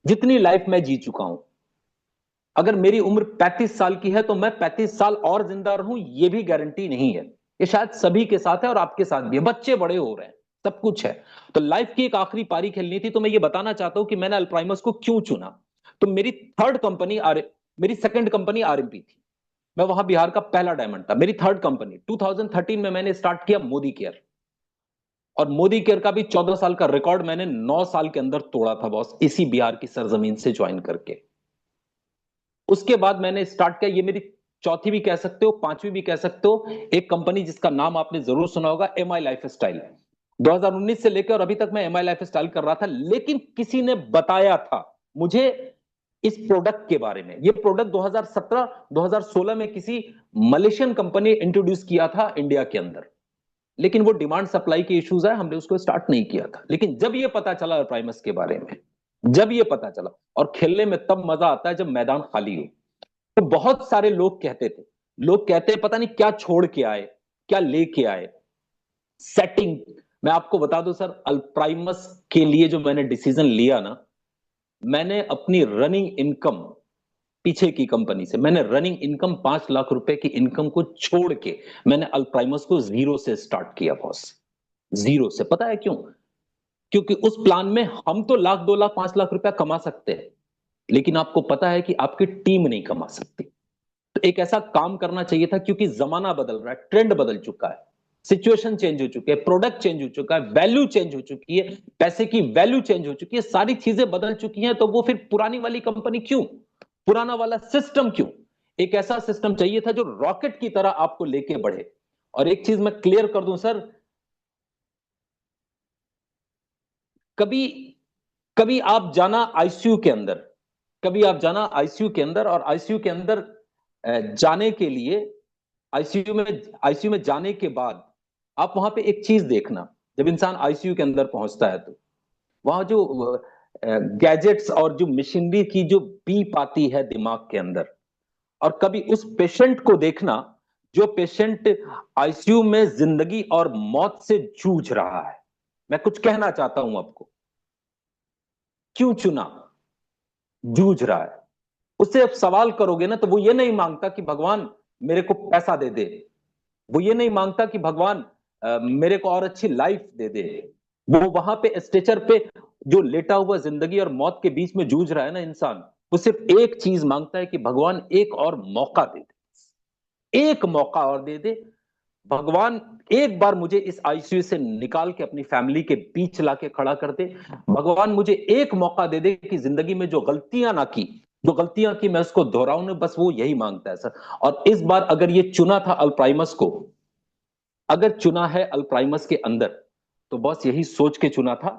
जितनी लाइफ में जी चुका हूं। अगर मेरी उम्र 35 साल की है तो मैं 35 साल और जिंदा रहूं, यह भी गारंटी नहीं है। ये शायद सभी के साथ है और आपके साथ भी है। बच्चे बड़े हो रहे हैं, सब कुछ है। तो लाइफ की एक आखिरी पारी खेलनी थी। तो मैं ये बताना चाहता हूं कि मैंने अल्प्राइमस को क्यों चुना। तो मेरी थर्ड कंपनी मेरी सेकंड कंपनी आरएमपी थी। मैं वहां बिहार का पहला डायमंड था। मेरी थर्ड कंपनी 2013 में मैंने स्टार्ट किया मोदी केयर, और मोदी केयर का भी 14 साल का रिकॉर्ड मैंने 9 साल के अंदर तोड़ा था बॉस, इसी बिहार की सरजमीन से ज्वाइन करके। उसके बाद मैंने स्टार्ट किया, ये मेरी चौथी भी कह सकते हो, पांचवी भी कह सकते हो, एक कंपनी जिसका नाम आपने जरूर सुना होगा, एमआई लाइफस्टाइल। 2019 से लेकर और अभी तक मैं एमआई लाइफस्टाइल कर रहा था, लेकिन किसी ने बताया था मुझे इस प्रोडक्ट के बारे में। ये प्रोडक्ट 2017-2016 में किसी मलेशियन कंपनी इंट्रोड्यूस किया था इंडिया के अंदर, लेकिन वो डिमांड सप्लाई के इश्यूज है, हमने उसको स्टार्ट नहीं किया था। लेकिन जब ये पता चला प्राइमस के बारे में, जब ये पता चला, और खेलने में तब मजा आता है जब मैदान खाली हो। तो बहुत सारे लोग कहते थे, लोग कहते हैं पता नहीं क्या छोड़ के आए, क्या लेके आए, सेटिंग। मैं आपको बता दूं सर, अल्प्राइमस के लिए जो मैंने डिसीजन लिया ना, मैंने अपनी रनिंग इनकम, पीछे की कंपनी से मैंने रनिंग इनकम 5 लाख रुपए की इनकम को छोड़ के मैंने अल्प्राइमस को जीरो से स्टार्ट किया बॉस, जीरो से। पता है क्यों? क्योंकि उस प्लान में हम तो लाख, 2 लाख, 5 लाख रुपया कमा सकते हैं, लेकिन आपको पता है कि आपकी टीम नहीं कमा सकती। तो एक ऐसा काम करना चाहिए था, क्योंकि जमाना बदल रहा है, ट्रेंड बदल चुका है, सिचुएशन चेंज हो चुकी है, प्रोडक्ट चेंज हो चुका है, वैल्यू चेंज हो चुकी है, पैसे की वैल्यू चेंज हो चुकी है, सारी चीजें बदल चुकी हैं। तो वो फिर पुरानी वाली कंपनी क्यों, पुराना वाला सिस्टम क्यों? एक ऐसा सिस्टम चाहिए था जो रॉकेट की तरह आपको लेके बढ़े। और एक चीज मैं क्लियर कर दूं सर, कभी कभी आप जाना आईसीयू के अंदर, कभी आप जाना आईसीयू के अंदर, और आईसीयू के अंदर जाने के लिए, आईसीयू में जाने के बाद आप वहां पे एक चीज देखना, जब इंसान आईसीयू के अंदर पहुंचता है तो वहां जो गैजेट्स और जो मशीनरी की जो बीप आती है दिमाग के अंदर, और कभी उस पेशेंट को देखना जो पेशेंट आईसीयू में जिंदगी और मौत से जूझ रहा है। मैं कुछ कहना चाहता हूं आपको, क्यों चुना, जूझ रहा है। उससे अब सवाल करोगे ना, तो वो ये नहीं मांगता कि भगवान मेरे को पैसा दे दे, वो ये नहीं मांगता कि भगवान मेरे को और अच्छी लाइफ दे दे। वो वहां पे स्ट्रेचर पे जो लेटा हुआ जिंदगी और मौत के बीच में जूझ रहा है ना इंसान, वो सिर्फ एक चीज मांगता है कि भगवान एक और मौका दे दे, एक मौका और दे दे। भगवान एक बार मुझे इस आईसीयू से निकाल के अपनी फैमिली के बीच लाके खड़ा कर दे। भगवान मुझे एक मौका दे दे कि जिंदगी में जो गलतियां ना की, जो गलतियां की मैं उसको दोहराऊं ना, बस वो यही मांगता है सर। और इस बार अगर ये चुना था अल्प्राइमस को, अगर चुना है अल्प्राइमस के अंदर, तो बस यही सोच के चुना था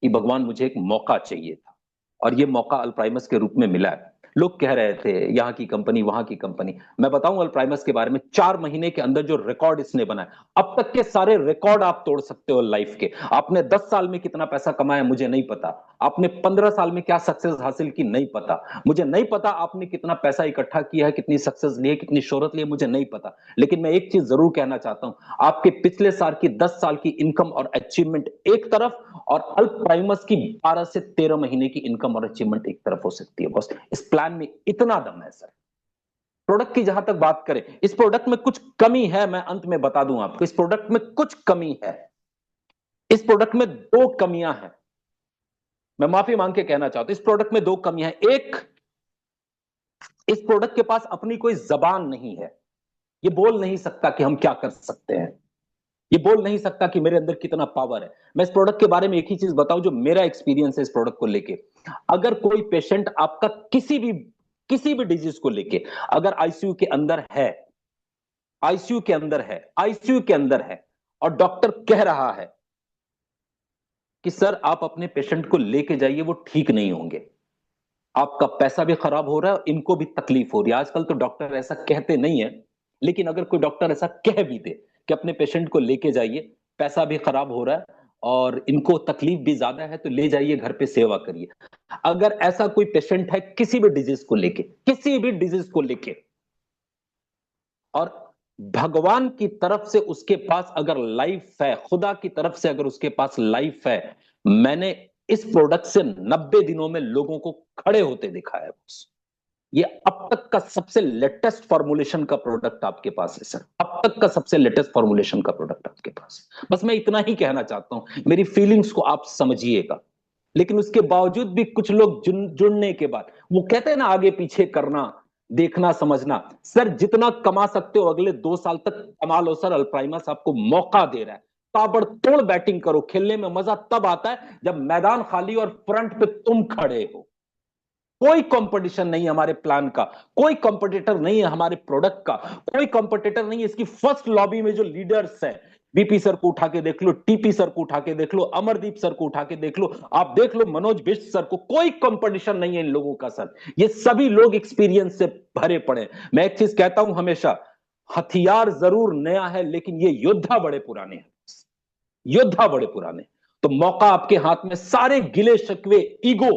कि भगवान मुझे एक मौका चाहिए था, और ये मौका अल्प्राइमस के रूप में मिला है। लोग कह रहे थे यहाँ की कंपनी, वहां की कंपनी। मैं बताऊं अल्प्राइमस के बारे में, 4 महीने के अंदर जो रिकॉर्ड इसने बनाया, अब तक के सारे रिकॉर्ड आप तोड़ सकते हो लाइफ के। आपने 10 साल में कितना पैसा कमाया मुझे नहीं पता, आपने 15 साल में क्या सक्सेस हासिल की नहीं पता, मुझे नहीं पता आपने कितना पैसा इकट्ठा किया है, कितनी सक्सेस ली है, कितनी शोहरत ली है, मुझे नहीं पता। लेकिन मैं एक चीज जरूर कहना चाहता हूं, आपके पिछले साल की 10 साल की इनकम और अचीवमेंट एक तरफ, और अल्प्राइमस की 12 से 13 महीने की इनकम और अचीवमेंट एक तरफ हो सकती है बॉस। इस प्लान में इतना दम है सर। प्रोडक्ट की जहां तक बात करें, इस प्रोडक्ट में कुछ कमी है, मैं अंत में बता दूं आपको, इस प्रोडक्ट में कुछ कमी है। इस प्रोडक्ट में 2 कमियां हैं, मैं माफी मांग के कहना चाहता हूं, इस प्रोडक्ट में 2 कमियां हैं। एक, इस प्रोडक्ट के पास अपनी कोई जबान नहीं है, ये बोल नहीं सकता कि हम क्या कर सकते हैं, ये बोल नहीं सकता कि मेरे अंदर कितना पावर है। मैं इस प्रोडक्ट के बारे में एक ही चीज बताऊं जो मेरा एक्सपीरियंस है इस प्रोडक्ट को लेके। अगर कोई पेशेंट आपका किसी भी डिजीज को लेके अगर आईसीयू के अंदर है, आईसीयू के अंदर है, आईसीयू के अंदर है, और डॉक्टर कह रहा है कि सर आप अपने पेशेंट को लेके जाइए, वो ठीक नहीं होंगे, आपका पैसा भी खराब हो रहा है और इनको भी तकलीफ हो रही है। आजकल तो डॉक्टर ऐसा कहते नहीं है, लेकिन अगर कोई डॉक्टर ऐसा कह भी दे कि अपने पेशेंट को लेके जाइए, पैसा भी खराब हो रहा है और इनको तकलीफ भी ज्यादा है, तो ले जाइए घर पे, सेवा करिए। अगर ऐसा कोई पेशेंट है किसी भी डिजीज को लेके, किसी भी डिजीज को लेके, और भगवान की तरफ से उसके पास अगर लाइफ है, खुदा की तरफ से अगर उसके पास लाइफ है, मैंने इस प्रोडक्ट से 90 दिनों में लोगों को खड़े होते देखा है बॉस। ये अब तक का सबसे लेटेस्ट फॉर्मुलेशन का प्रोडक्ट आपके पास है सर, अब तक का सबसे लेटेस्ट फॉर्मुलेशन का प्रोडक्ट आपके पास। बस मैं इतना ही कहना चाहता हूं, मेरी फीलिंग्स को आप समझिएगा। लेकिन उसके बावजूद भी कुछ लोग जुड़ने के बाद वो कहते हैं ना, आगे पीछे करना, देखना, समझना। सर जितना कमा सकते हो अगले 2 साल तक कमा लो सर, अल्प्राइमस आपको मौका दे रहा है। ताबड़तोड़ बैटिंग करो, खेलने में मजा तब आता है जब मैदान खाली और फ्रंट पे तुम खड़े हो। कोई कंपटीशन नहीं है हमारे प्लान का, कोई कंपटीटर नहीं है हमारे प्रोडक्ट का, कोई कंपटीटर नहीं है। इसकी फर्स्ट लॉबी में जो लीडर्स हैं, बीपी सर को उठा के देख लो, टीपी सर को उठा के देख लो, अमरदीप सर को उठा के देख लो, आप देख लो मनोज बिष्ट सर को, कोई कंपटीशन नहीं है इन लोगों का सर। ये सभी लोग एक्सपीरियंस से भरे पड़े। मैं एक चीज कहता हूं हमेशा, हथियार जरूर नया है लेकिन ये योद्धा बड़े पुराने हैं, योद्धा बड़े पुराने। तो मौका आपके हाथ में, सारे गिले शिकवे, ईगो,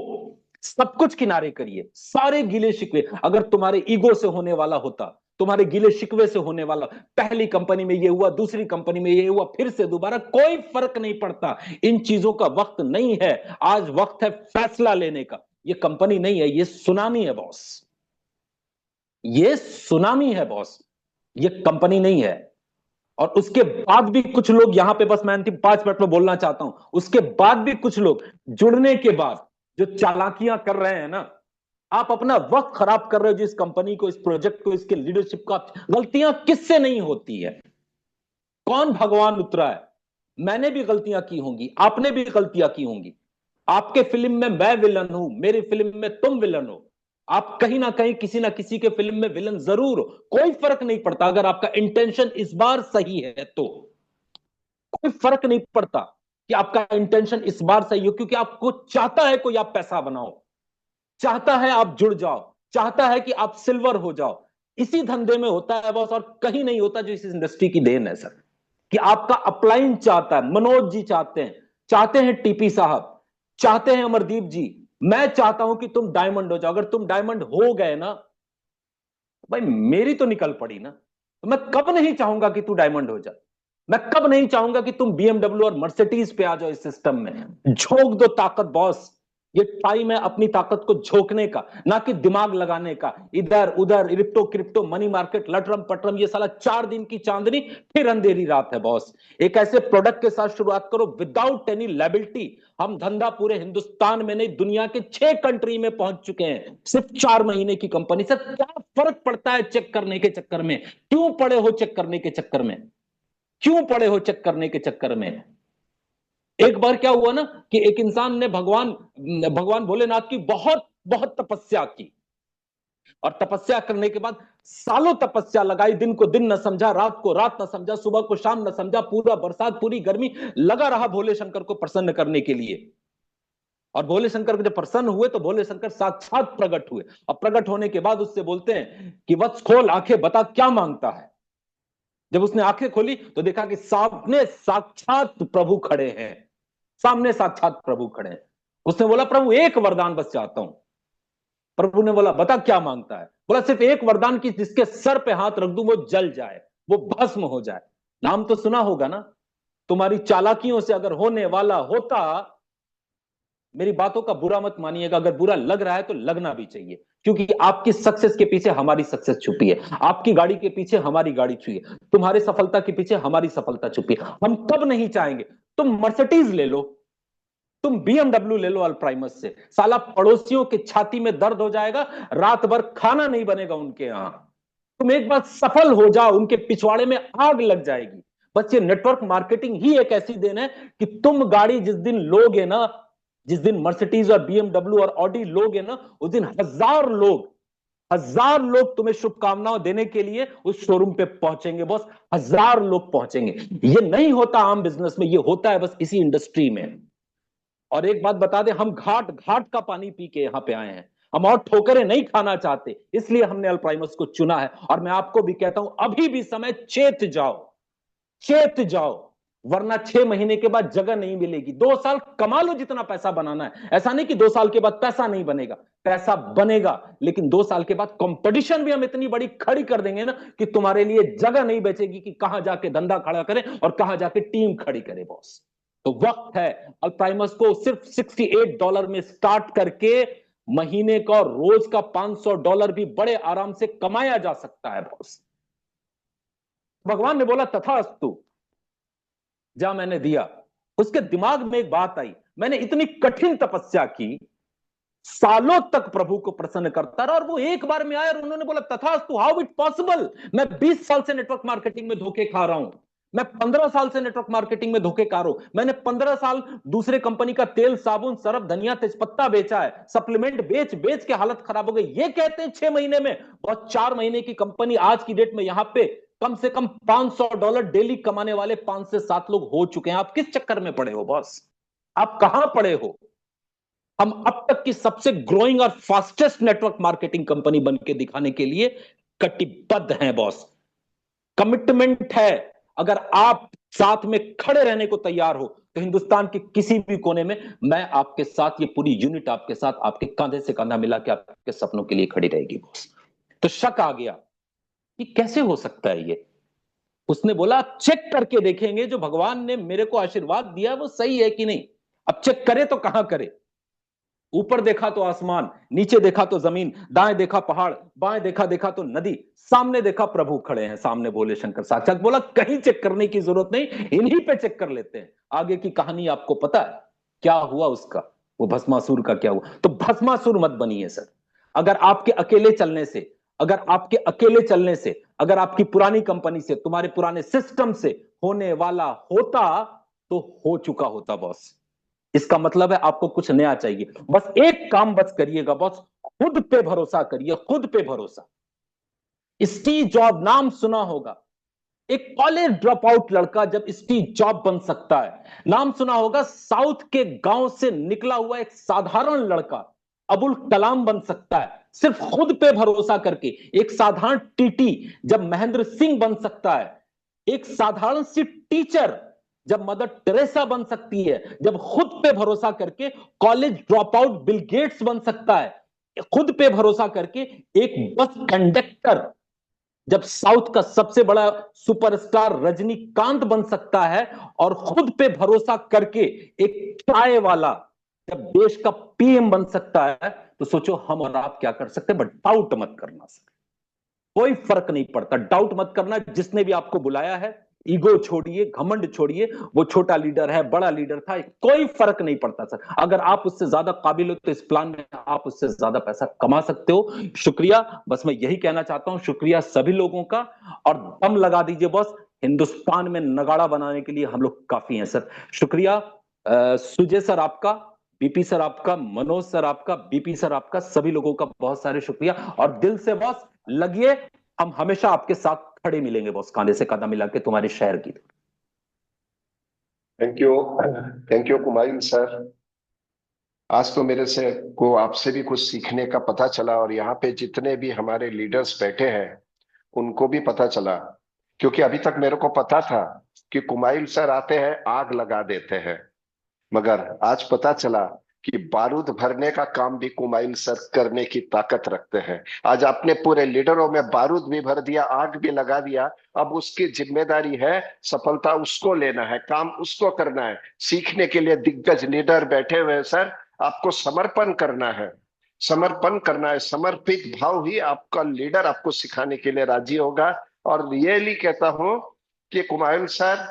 सब कुछ किनारे करिए, सारे गिले शिकवे। अगर तुम्हारे ईगो से होने वाला होता, तुम्हारे गिले शिकवे से होने वाला, पहली कंपनी में ये हुआ, दूसरी कंपनी में ये हुआ, फिर से दोबारा, कोई फर्क नहीं पड़ता। इन चीजों का वक्त नहीं है, आज वक्त है फैसला लेने का। ये कंपनी नहीं है, ये सुनामी है बॉस, ये सुनामी है बॉस, ये कंपनी नहीं है। और उसके बाद भी कुछ लोग यहां पे, बस मैं अंतिम 5 मिनट में बोलना चाहता हूं, उसके बाद भी कुछ लोग जुड़ने के बाद जो चालाकियां कर रहे हैं ना, आप अपना वक्त खराब कर रहे हो। जिस कंपनी को, इस प्रोजेक्ट को, इसके लीडरशिप का, गलतियां किससे नहीं होती है? कौन भगवान उतरा है? मैंने भी गलतियां की होंगी, आपने भी गलतियां की होंगी। आपके फिल्म में मैं विलन हूं, मेरी फिल्म में तुम विलन हो, आप कहीं ना कहीं किसी ना किसी के फिल्म में विलन जरूर हो, कोई फर्क नहीं पड़ता। अगर आपका इंटेंशन इस बार सही है तो कोई फर्क नहीं पड़ता कि आपका इंटेंशन इस बार सही हो, क्योंकि आपको चाहता है कोई आप पैसा बनाओ, चाहता है आप जुड़ जाओ, चाहता है कि आप सिल्वर हो जाओ। इसी धंधे में होता है बस, और कहीं नहीं होता, जो इस इंडस्ट्री की देन है सर। कि आपका अपलाइन चाहता है, मनोज जी चाहते हैं, चाहते हैं टीपी साहब, चाहते हैं अमरदीप जी, मैं चाहता हूं कि तुम डायमंड हो जाओ। अगर तुम डायमंड हो गए ना भाई, मेरी तो निकल पड़ी ना। तो मैं कब नहीं चाहूंगा कि तू डायमंड हो जाए, मैं कब नहीं चाहूंगा कि तुम बीएमडब्ल्यू और मर्सिडीज पे आ जाओ। इस सिस्टम में झोंक दो ताकत बॉस, ये टाइम है अपनी ताकत को झोंकने का, ना कि दिमाग लगाने का। इधर उधर इरिप्टो क्रिप्टो मनी मार्केट लटरम पटरम, ये साला 4 दिन की चांदनी फिर अंधेरी रात है बॉस। एक ऐसे प्रोडक्ट के साथ शुरुआत करो विदाउट एनी लायबिलिटी। हम धंधा पूरे हिंदुस्तान में नहीं, दुनिया के 6 कंट्री में पहुंच चुके हैं, सिर्फ 4 महीने की कंपनी से। क्या फर्क पड़ता है चेक करने के चक्कर में? क्यों पड़े हो चेक करने के चक्कर में? क्यों पड़े हो चेक करने के चक्कर में? एक बार क्या हुआ ना कि एक इंसान ने भगवान भोलेनाथ की बहुत बहुत तपस्या की, और तपस्या करने के बाद सालों तपस्या लगाई, दिन को दिन न समझा, रात को रात न समझा, सुबह को शाम न समझा, पूरा बरसात पूरी गर्मी लगा रहा भोले शंकर को प्रसन्न करने के लिए। और भोले शंकर जब प्रसन्न हुए तो भोले शंकर साक्षात प्रकट हुए। अब प्रकट होने के बाद उससे बोलते हैं कि वत्स खोल आंखें, बता क्या मांगता है। जब उसने आंखें खोली तो देखा कि सामने साक्षात प्रभु खड़े हैं, सामने साक्षात प्रभु खड़े हैं। उसने बोला प्रभु एक वरदान बस चाहता हूं। प्रभु ने बोला बता क्या मांगता है। बोला सिर्फ एक वरदान की, जिसके सर पे हाथ रख दूं वो जल जाए, वो भस्म हो जाए। नाम तो सुना होगा ना। तुम्हारी चालाकियों से अगर होने वाला होता, मेरी बातों का बुरा मत मानिएगा, अगर बुरा लग रहा है तो लगना भी चाहिए, क्योंकि आपकी सक्सेस के पीछे हमारी सक्सेस छुपी है, आपकी गाड़ी के पीछे हमारी गाड़ी छुपी है, तुम्हारी सफलता के पीछे हमारी सफलता छुपी है। हम कब नहीं चाहेंगे तुम मर्सिडीज ले लो, तुम बीएमडब्ल्यू ले लो अल्प्राइमस से, साला पड़ोसियों के छाती में दर्द हो जाएगा, रात भर खाना नहीं बनेगा उनके यहां। तुम एक बार सफल हो जाओ, उनके पिछवाड़े में आग लग जाएगी। बस ये नेटवर्क मार्केटिंग ही एक ऐसी देन है कि तुम गाड़ी जिस दिन लोगे ना, जिस दिन मर्सिडीज और बीएमडब्ल्यू और ऑडी लोगे ना, उस दिन हजार लोग तुम्हें शुभकामनाएं देने के लिए उस शोरूम पे पहुंचेंगे बॉस, 1000 लोग पहुंचेंगे। ये नहीं होता आम बिजनेस में, ये होता है बस इसी इंडस्ट्री में। और एक बात बता दे, हम घाट घाट का पानी पी के यहां पे आए हैं, हम और ठोकरें नहीं खाना चाहते, इसलिए हमने अल्प्राइमस को चुना है। और मैं आपको भी कहता हूं, अभी भी समय, चेत जाओ, चेत जाओ, वरना 6 महीने के बाद जगह नहीं मिलेगी। 2 साल कमा लो जितना पैसा बनाना है, ऐसा नहीं कि 2 साल के बाद पैसा नहीं बनेगा, पैसा बनेगा, लेकिन 2 साल के बाद कंपटीशन भी हम इतनी बड़ी खड़ी कर देंगे ना कि तुम्हारे लिए जगह नहीं बचेगी कि कहां जाके धंधा खड़ा करें और कहां जाके टीम खड़ी करे बॉस। तो वक्त है, अल्प्राइमस को सिर्फ $68 में स्टार्ट करके महीने का और रोज का $500 भी बड़े आराम से कमाया जा सकता है बॉस। भगवान ने बोला तथास्तु, जा मैंने दिया। उसके दिमाग में एक बात आई, मैंने इतनी कठिन तपस्या की, सालों तक प्रभु को प्रसन्न करता रहा, और वो एक बार में आया और उन्होंने बोला तथास्तु, हाउ इट पॉसिबल। मैं 20 साल से नेटवर्क मार्केटिंग में धोखे खा रहा हूं, मैं 15 साल से नेटवर्क मार्केटिंग में धोखेकार हूं। मैंने 15 साल दूसरे कंपनी का तेल, साबुन, सरफ, धनिया, तेजपत्ता बेचा है। सप्लीमेंट बेच बेच के हालत खराब हो गई। ये कहते हैं 6 महीने में। और 4 महीने की कंपनी आज की डेट में यहां पे कम से कम $500 डेली कमाने वाले 5 से 7 लोग हो चुके हैं। आप किस चक्कर में पड़े हो बॉस? आप कहां पड़े हो? हम अब तक की सबसे ग्रोइंग और फास्टेस्ट नेटवर्क मार्केटिंग कंपनी बन के दिखाने के लिए कटिबद्ध हैं बॉस। कमिटमेंट है। अगर आप साथ में खड़े रहने को तैयार हो तो हिंदुस्तान के किसी भी कोने में मैं आपके साथ, ये पूरी यूनिट आपके साथ, आपके कंधे से कंधा मिला के आपके सपनों के लिए खड़ी रहेगी बॉस। तो शक आ गया कि कैसे हो सकता है ये। उसने बोला चेक करके देखेंगे, जो भगवान ने मेरे को आशीर्वाद दिया वो सही है कि नहीं। अब चेक करे तो कहां करे? ऊपर देखा तो आसमान, नीचे देखा तो जमीन, दाएं देखा पहाड़, बाएं देखा देखा तो नदी, सामने देखा प्रभु खड़े हैं, सामने भोले शंकर साक्षात। बोला कहीं चेक करने की जरूरत नहीं, इन्हीं पे चेक कर लेते हैं। आगे की कहानी आपको पता है क्या हुआ उसका, वो भस्मासुर का क्या हुआ। तो भस्मासुर मत बनिए सर। अगर आपके अकेले चलने से, अगर आपके अकेले चलने से, अगर आपकी पुरानी कंपनी से, तुम्हारे पुराने सिस्टम से होने वाला होता तो हो चुका होता बॉस। इसका मतलब है आपको कुछ नया चाहिए। बस एक काम बस करिएगा बॉस, खुद पे भरोसा करिए, खुद पे भरोसा। स्टीव जॉब नाम सुना होगा। एक कॉलेज ड्रॉप आउट लड़का जब स्टीव जॉब बन सकता है, नाम सुना होगा। साउथ के गांव से निकला हुआ एक साधारण लड़का अबुल कलाम बन सकता है सिर्फ खुद पे भरोसा करके। एक साधारण टीटी जब महेंद्र सिंह बन सकता है, एक साधारण सी टीचर जब मदर टेरेसा बन सकती है, जब खुद पे भरोसा करके college drop out Bill Gates बन सकता है, खुद पे भरोसा करके एक बस कंडक्टर जब साउथ का सबसे बड़ा सुपरस्टार रजनीकांत बन सकता है, और खुद पे भरोसा करके एक चाय वाला जब देश का पीएम बन सकता है, तो सोचो हम और आप क्या कर सकते हैं। बट डाउट मत करना सर, कोई फर्क नहीं पड़ता, डाउट मत करना। जिसने भी आपको बुलाया है, ईगो छोड़िए, घमंड छोड़िए। वो छोटा लीडर है, बड़ा लीडर था, कोई फर्क नहीं पड़ता सर। अगर आप उससे ज्यादा काबिल हो तो इस प्लान में आप उससे ज्यादा पैसा कमा सकते हो। शुक्रिया, बस मैं यही कहना चाहता हूं। शुक्रिया सभी लोगों का, और दम लगा दीजिए बॉस। हिंदुस्तान में नगाड़ा बनाने के लिए हम लोग काफी हैं सर। शुक्रिया सुजय सर आपका, बीपी सर आपका, मनोज सर आपका, बीपी सर आपका, सभी लोगों का बहुत सारे शुक्रिया। और दिल से बॉस लगिए, हम हमेशा आपके साथ खड़े मिलेंगे बॉस, कांधे से कांधा मिला के तुम्हारे शहर की। Thank you. Thank you Kumaon sir. आज तो मेरे से को आपसे भी कुछ सीखने का पता चला, और यहाँ पे जितने भी हमारे लीडर्स बैठे हैं उनको भी पता चला। क्योंकि अभी तक मेरे को पता था कि कुमायूं सर आते हैं आग लगा देते हैं, मगर आज पता चला कि बारूद भरने का काम भी कुमायूं सर करने की ताकत रखते हैं। आज आपने पूरे लीडरों में बारूद भी भर दिया, आग भी लगा दिया। अब उसकी जिम्मेदारी है, सफलता उसको लेना है, काम उसको करना है। सीखने के लिए दिग्गज लीडर बैठे हुए हैं सर, आपको समर्पण करना है, समर्पण करना है। समर्पित भाव ही आपका लीडर आपको सिखाने के लिए राजी होगा। और रियली कहता हूं कि कुमायूं सर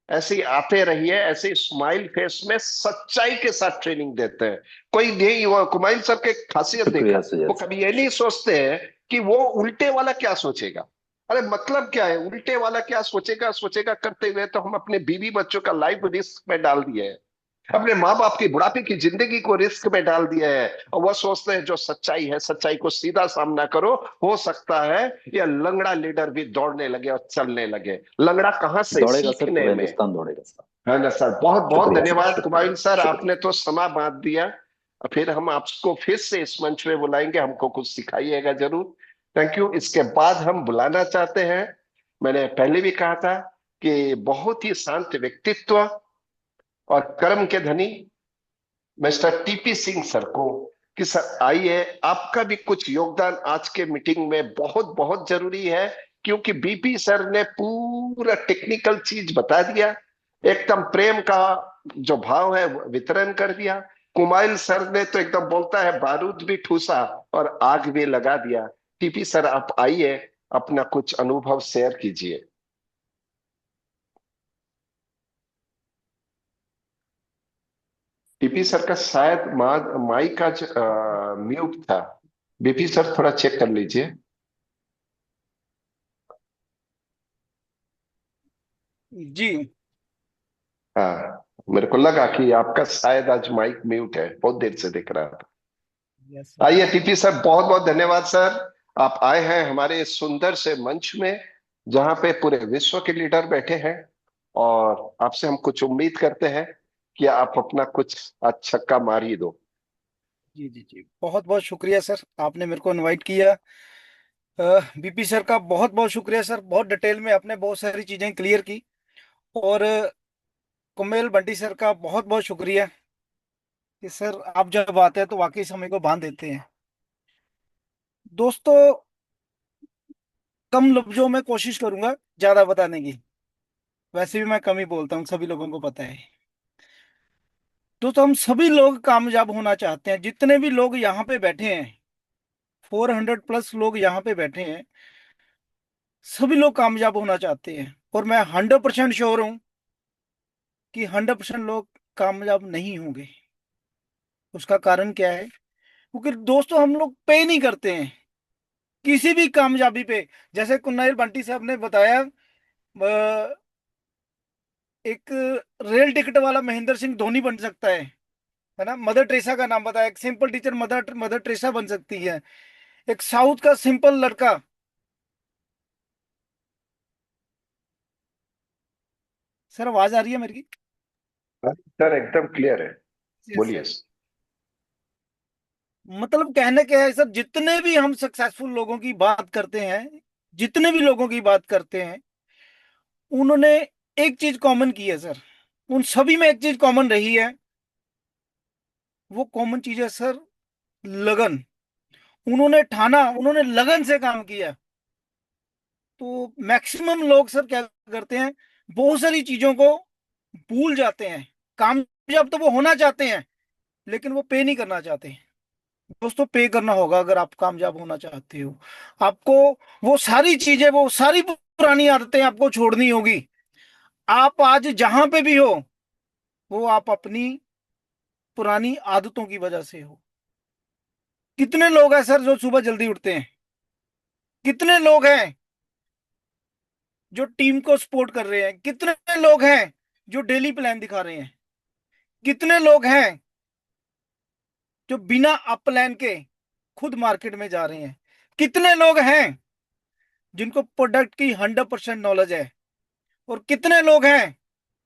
ऐसे ही आते रहिए, ऐसे ही स्माइल फेस में सच्चाई के साथ ट्रेनिंग देते हैं। कोई नहीं, वो कुमायूं सर के खासियत देखा, शुक्रिया सुजय वो सर। कभी ये नहीं सोचते हैं कि वो उल्टे वाला क्या सोचेगा। अरे मतलब क्या है, उल्टे वाला क्या सोचेगा सोचेगा करते हुए तो हम अपने बीवी बच्चों का लाइफ रिस्क में डाल दिए है, अपने माँ बाप की बुढ़ापे की जिंदगी को रिस्क में डाल दिया है। और वह सोचते हैं जो सच्चाई है, सच्चाई को सीधा सामना करो। हो सकता है ये लंगड़ा लीडर भी दौड़ने लगे और चलने लगे। लंगड़ा कहाँ से, दौड़ेगा सर, सीखने पूरा में। हिंदुस्तान दौड़ेगा सर। है ना सर, बहुत बहुत शुक्रिया सर, धन्यवाद शुक्रिया, कुमायूं सर, आपने शुक्रिया। तो समा बांध दिया। फिर हम आपको फिर से इस मंच पे बुलाएंगे, हमको कुछ सिखाइएगा जरूर। Thank you. इसके बाद हम बुलाना चाहते हैं, मैंने पहले भी कहा था कि बहुत ही शांत व्यक्तित्व और कर्म के धनी मिस्टर टीपी सिंह सर को, कि सर आइए, आपका भी कुछ योगदान आज के मीटिंग में बहुत बहुत जरूरी है। क्योंकि बीपी सर ने पूरा टेक्निकल चीज बता दिया, एकदम प्रेम का जो भाव है वो वितरण कर दिया। कुमायूं सर ने तो एकदम बोलता है बारूद भी ठूसा और आग भी लगा दिया। टीपी सर आप आइए, अपना कुछ अनुभव शेयर कीजिए। बीपी सर का शायद माइक का म्यूट था। बीपी सर थोड़ा चेक कर लीजिए। जी। हाँ, मेरे को लगा कि आपका शायद आज माइक म्यूट है, बहुत देर से दिख रहा था। Yes sir. आइए टीपी सर, बहुत बहुत धन्यवाद सर। आप आए हैं हमारे इस सुंदर से मंच में जहां पे पूरे विश्व के लीडर बैठे हैं, और आपसे हम कुछ उम्मीद करते हैं कि आप अपना कुछ आज छक्का मार ही दो। जी जी जी, बहुत बहुत शुक्रिया सर, आपने मेरे को इनवाइट किया। बीपी सर का बहुत बहुत शुक्रिया सर, बहुत डिटेल में आपने बहुत सारी चीजें क्लियर की। और कुमेल बंटी सर का बहुत बहुत शुक्रिया कि सर आप जब आते हैं तो वाकई समय को बांध देते हैं। दोस्तों, कम लफ्जों में कोशिश करूंगा ज्यादा बताने की। वैसे भी मैं कम ही बोलता हूँ, सभी लोगों को पता है। दोस्तों, हम सभी लोग कामयाब होना चाहते हैं, जितने भी लोग यहाँ पे बैठे हैं, 400+ लोग यहाँ पे बैठे हैं, सभी लोग कामयाब होना चाहते हैं। और मैं 100% श्योर हूँ कि 100% लोग कामयाब नहीं होंगे। उसका कारण क्या है? क्योंकि दोस्तों, हम लोग पे नहीं करते हैं किसी भी कामयाबी पे। जैसे कुन्नाइल बंटी साहब ने बताया, एक रेल टिकट वाला महेंद्र सिंह धोनी बन सकता है ना। मदर टेरेसा का नाम बताया, एक simple teacher mother mother Teresa बन सकती है। एक साउथ का सिंपल लड़का। सर आवाज आ रही है मेरी? सर एकदम क्लियर है, यस बोलिए। सर। मतलब कहने क्या है सर, जितने भी हम सक्सेसफुल लोगों की बात करते हैं, जितने भी लोगों की बात करते हैं, उन्होंने एक चीज कॉमन की है सर। उन सभी में एक चीज कॉमन रही है। वो कॉमन चीज है सर, लगन। उन्होंने ठाना, उन्होंने लगन से काम किया। तो मैक्सिमम लोग सर क्या करते हैं, बहुत सारी चीजों को भूल जाते हैं। कामयाब तो वो होना चाहते हैं, लेकिन वो पे नहीं करना चाहते। दोस्तों, पे करना होगा अगर आप कामयाब होना चाहते हो। आपको वो सारी चीजें, वो सारी पुरानी आदतें आपको छोड़नी होगी। आप आज जहां पे भी हो, वो आप अपनी पुरानी आदतों की वजह से हो। कितने लोग हैं सर जो सुबह जल्दी उठते हैं? कितने लोग हैं जो टीम को सपोर्ट कर रहे हैं? कितने लोग हैं जो डेली प्लान दिखा रहे हैं? कितने लोग हैं जो बिना अप प्लान के खुद मार्केट में जा रहे हैं? कितने लोग हैं जिनको प्रोडक्ट की 100% नॉलेज है? और कितने लोग हैं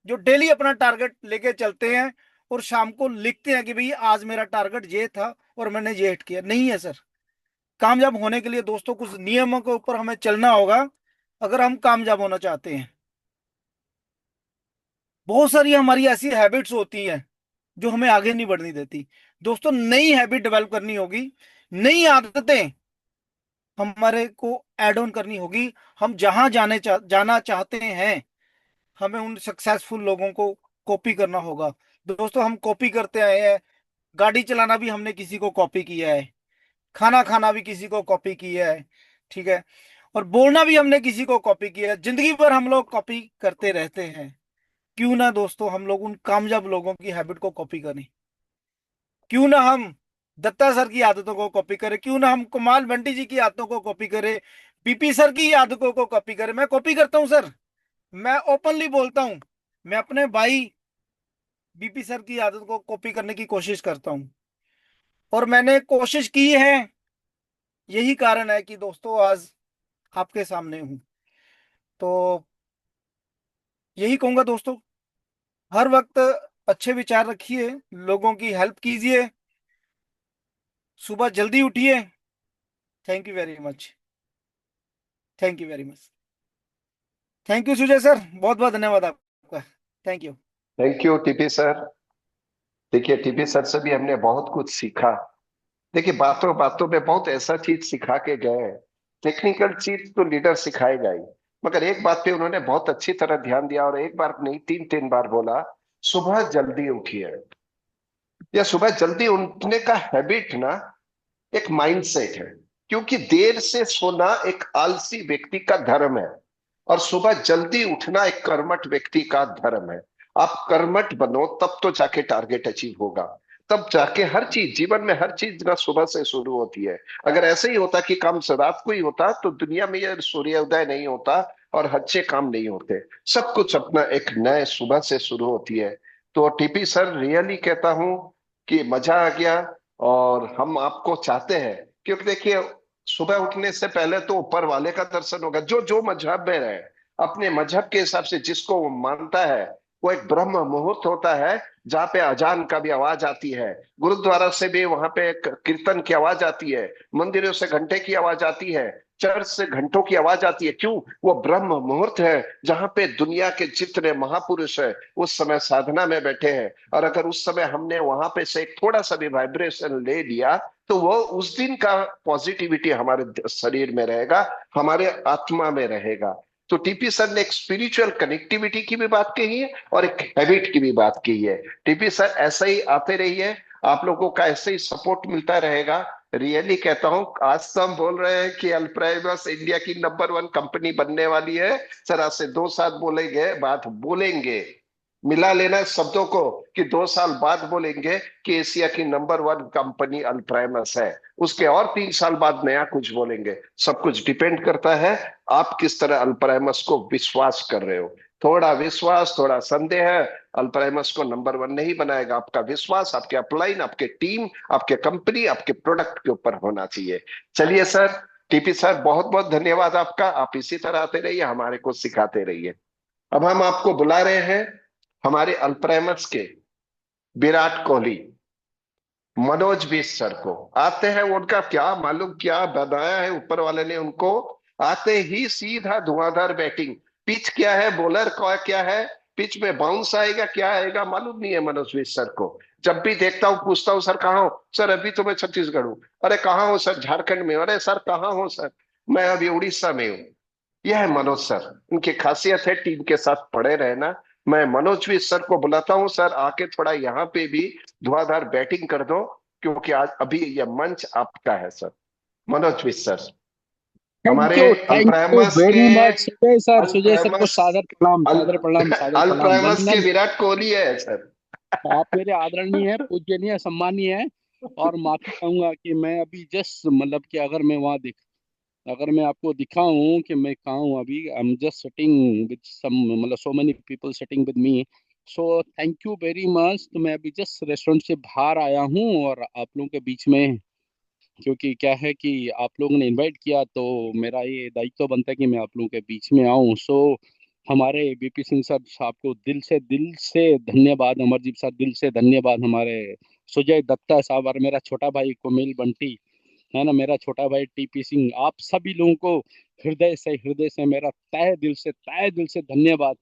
जो डेली अपना टारगेट लेके चलते हैं और शाम को लिखते हैं कि भाई आज मेरा टारगेट ये था और मैंने ये हिट किया? नहीं है सर। कामयाब होने के लिए दोस्तों कुछ नियमों के ऊपर हमें चलना होगा, अगर हम कामयाब होना चाहते हैं। बहुत सारी हमारी ऐसी हैबिट्स होती हैं जो हमें आगे नहीं बढ़ने देती। दोस्तों, नई हैबिट डेवलप करनी होगी, नई आदतें हमारे को ऐड ऑन करनी होगी। हम जहां जाना चाहते हैं, हमें उन सक्सेसफुल लोगों को कॉपी करना होगा। दोस्तों, हम कॉपी करते आए हैं। गाड़ी चलाना भी हमने किसी को कॉपी किया है, खाना खाना भी किसी को कॉपी किया है, ठीक है, और बोलना भी हमने किसी को कॉपी किया है। जिंदगी भर हम लोग कॉपी करते रहते हैं। क्यों ना दोस्तों हम लोग उन कामयाब लोगों की हैबिट को कॉपी करें? क्यों ना हम दत्ता सर की आदतों को कॉपी करें? क्यों ना हम कुमार बंटी जी की आदतों को कॉपी करें? बीपी सर की आदतों को कॉपी करें? मैं कॉपी करता हूं सर, मैं ओपनली बोलता हूं। मैं अपने भाई बीपी सर की आदत को कॉपी करने की कोशिश करता हूं, और मैंने कोशिश की है। यही कारण है कि दोस्तों आज आपके सामने हूं। तो यही कहूंगा दोस्तों, हर वक्त अच्छे विचार रखिए, लोगों की हेल्प कीजिए, सुबह जल्दी उठिए। Thank you very much. Thank you very much. Thank you Sujay sir, बहुत बहुत धन्यवाद आपका। Thank you. Thank you TP sir. देखिए टीपी सर से भी हमने बहुत कुछ सीखा। देखिए बातों बातों में बहुत ऐसा चीज सिखा के गए। टेक्निकल चीज तो लीडर सिखाएगा ही, मगर एक बात पे उन्होंने बहुत अच्छी तरह ध्यान दिया, और एक बार नहीं तीन तीन बार बोला, सुबह जल्दी उठिए। या सुबह जल्दी उठने का हैबिट ना एक माइंडसेट है, क्योंकि देर से सोना एक आलसी व्यक्ति का धर्म है, और सुबह जल्दी उठना एक कर्मठ व्यक्ति का धर्म है। आप कर्मठ बनो तब तो जाके टारगेट अचीव होगा, तब जाके हर चीज जीवन में, हर चीज ना सुबह से शुरू होती है। अगर ऐसे ही होता कि काम रात को ही होता तो दुनिया में ये सूर्योदय नहीं होता, और अच्छे काम नहीं होते। सब कुछ अपना एक नए सुबह से शुरू होती है। तो टीपी सर, रियली कहता हूं कि मजा आ गया। और हम आपको चाहते हैं, क्योंकि देखिए, सुबह उठने से पहले तो ऊपर वाले का दर्शन होगा। जो जो मजहब में रहे, अपने मजहब के हिसाब से जिसको वो मानता है, वो एक ब्रह्म मुहूर्त होता है जहाँ पे अजान का भी आवाज आती है, गुरुद्वारा से भी वहां पे एक कीर्तन की आवाज आती है, मंदिरों से घंटे की आवाज आती है, चर्च से घंटों की आवाज आती है। क्यों? वो ब्रह्म मुहूर्त है जहां पे दुनिया के जितने महापुरुष है उस समय साधना में बैठे हैं। और अगर उस समय हमने वहां पे से एक थोड़ा सा भी वाइब्रेशन ले लिया, तो वो उस दिन का पॉजिटिविटी हमारे शरीर में रहेगा, हमारे आत्मा में रहेगा। तो टीपी सर ने एक स्पिरिचुअल कनेक्टिविटी की भी बात कही है और एक हैबिट की भी बात कही है। टीपी सर, ऐसा ही आते रहिए, आप लोगों का ऐसे ही सपोर्ट मिलता रहेगा। रियली कहता हूं, आज तो हम बोल रहे हैं कि अल्प्राइमस इंडिया की नंबर 1 कंपनी बनने वाली है। सर, आज से 2 साल बोलेंगे, बात बोलेंगे, मिला लेना शब्दों को, कि 2 साल बाद बोलेंगे कि एशिया की नंबर 1 कंपनी अल्प्राइमस है। उसके और 3 साल बाद नया कुछ बोलेंगे। सब कुछ डिपेंड करता है आप किस तरह अल्प्राइमस को विश्वास कर रहे हो। थोड़ा विश्वास, थोड़ा संदेह है, अल्प्राइमस को नंबर 1 नहीं बनाएगा। आपका विश्वास आपके अपलाइन, आपके टीम, आपके कंपनी, आपके प्रोडक्ट के ऊपर होना चाहिए। चलिए सर, टीपी सर, बहुत बहुत धन्यवाद आपका। आप इसी तरह आते रहिए, हमारे को सिखाते रहिए। अब हम आपको बुला रहे हैं हमारे अल्प्राइमस के विराट कोहली, मनोज विश सर को। आते हैं, उनका क्या मालूम क्या बनाया है ऊपर वाले ने उनको। आते ही सीधा धुआंधार बैटिंग। पिच क्या है, बॉलर का क्या है, पिच में बाउंस आएगा क्या आएगा मालूम नहीं है मनोज विश सर को। जब भी देखता हूँ पूछता हूँ, सर कहाँ हो? सर अभी तो मैं छत्तीसगढ़ हूँ। अरे कहाँ हो सर? झारखंड में। अरे सर कहाँ हो सर? मैं अभी उड़ीसा में हूँ। यह है मनोज सर, उनकी खासियत है टीम के साथ पड़े रहना। मैं मनोज भी सर को बुलाता हूं, सर आके थोड़ा यहाँ पे भी धुआंधार बैटिंग कर दो, क्योंकि आज अभी यह मंच आपका है सर। मनोज भी सर, हमारे थैंक यू अल्प्राइमस के वेरी मच सुजय सर को अल्प्राइमस सादर प्रणाम, अल, सादर प्रणाम, सादर प्रणाम, अल्प्राइमस के वंदन। विराट कोहली है सर। आप मेरे आदरणीय हैं, पूजनीय, सम्मानीय हैं। और माफी चाहूंगा कि मैं अभी जस्ट मतलब कि अगर मैं आपको दिखाऊं कि मैं कहाँ हूँ अभी, I am just sitting with some, मतलब so many people sitting with me. So thank you very much. तो मैं अभी जस्ट रेस्टोरेंट से बाहर आया हूँ और आप लोगों के बीच में, क्योंकि क्या है कि आप लोगों ने इनवाइट किया तो मेरा ये दायित्व बनता है कि मैं आप लोगों के बीच में आऊं। सो हमारे बीपी सिंह सर साहब को दिल से धन्यवाद, अमरजीत साहब दिल से धन्यवाद, हमारे सुजय दत्ता साहब और मेरा छोटा भाई कुमिल बंटी है ना, मेरा छोटा भाई टीपी सिंह, आप सभी लोगों को हृदय से मेरा तहे दिल से धन्यवाद।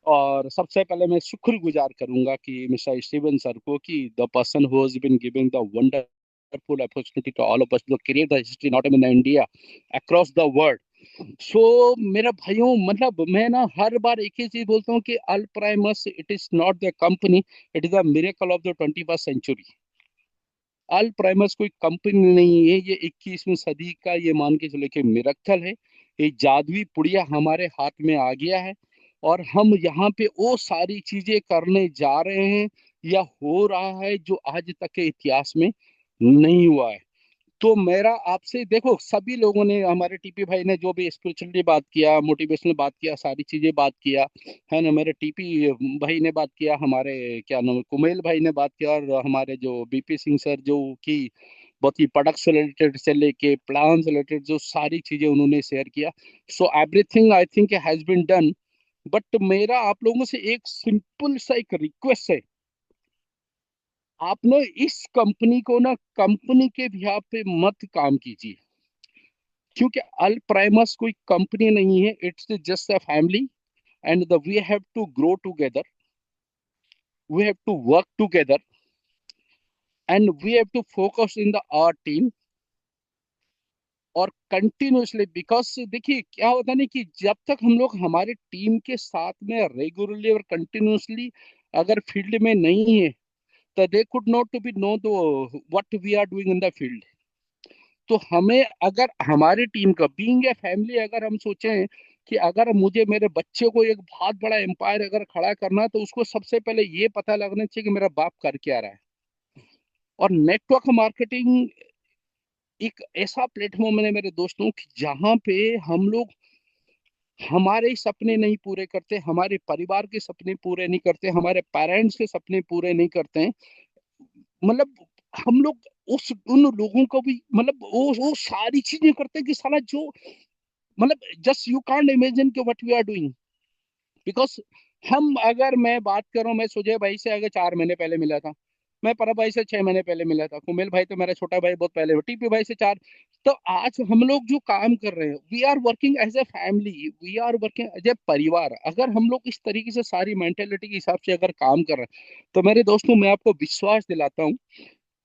और सबसे पहले मैं शुक्रगुजार करूंगा कि मिस्टर स्टीवन सर को, कि the person who has been giving the wonderful opportunity to all of us to create the history not in India, across the world. So मेरा भाइयों, मतलब मैं ना हर बार एक ही चीज बोलता हूँ कि Al Primus it is not the company, it is the miracle of the 21st century. Al Primus कोई कंपनी नहीं है, ये 21वीं सदी का, ये मान के चलो कि मिरेकल है। ये जादुई पुड़िया हमारे हाथ में आ गया है और हम यहाँ पे वो सारी चीजें करने जा रहे हैं या हो रहा है जो आज तक के इतिहास में नहीं हुआ है। तो मेरा आपसे, देखो सभी लोगों ने, हमारे टीपी भाई ने जो भी स्पिरिचुअली बात किया, मोटिवेशनल बात किया, सारी चीजें बात किया है ना, मेरे टीपी भाई ने बात किया, हमारे क्या नाम कुमेल भाई ने बात किया, और हमारे जो बीपी सिंह सर जो कि बहुत ही प्रोडक्ट से रिलेटेड से लेके प्लान से रिलेटेड जो सारी चीजें उन्होंने शेयर किया। So everything I think has been done. But मेरा आप लोगों से एक सिंपल सा एक रिक्वेस्ट है, आप ना इस कंपनी को ना कंपनी के बिहार पे मत काम कीजिए, क्योंकि अल प्राइमस कोई कंपनी नहीं है, it's just a family. And the we have to grow together, we have to work together, and we have to focus in the our team और कंटिन्यूसली। बिकॉज देखिए क्या होता है ना, कि जब तक हम लोग हमारे टीम के साथ में रेगुलरली और कंटिन्यूसली अगर फील्ड में नहीं है, तो they could not to be know the what we are doing in the field. तो हमें अगर हमारी टीम का बीइंग ए फैमिली, अगर हम सोचें कि अगर मुझे मेरे बच्चे को एक बहुत बड़ा एम्पायर अगर खड़ा करना है, तो उसको सबसे पहले ये पता लगना चाहिए कि मेरा बाप कर क्या रहा है। और नेटवर्क मार्केटिंग एक ऐसा प्लेटफॉर्म है मेरे दोस्तों कि जहाँ पे हम लोग हमारे सपने नहीं पूरे करते, हमारे परिवार के सपने पूरे नहीं करते, हमारे पेरेंट्स के सपने पूरे नहीं करते हैं। मतलब हम लोग उस उन लोगों को भी मतलब वो सारी चीजें करते हैं कि साला जो मतलब जस्ट यू कांट इमेजिन कि what we are doing. Because हम अगर मैं बात करूं, मैं सुजय भाई से अगर 4 महीने पहले मिला था, मैं परब भाई से 6 महीने पहले मिला था, कुमेल भाई तो मेरा छोटा भाई बहुत पहले, टीपी भाई से 4। तो आज हम लोग जो काम कर रहे हैं, we are working as a family, we are working as a परिवार। अगर हम लोग इस तरीके से सारी मेंटेलिटी के हिसाब से अगर काम कर रहे हैं, तो मेरे दोस्तों मैं आपको विश्वास दिलाता हूँ,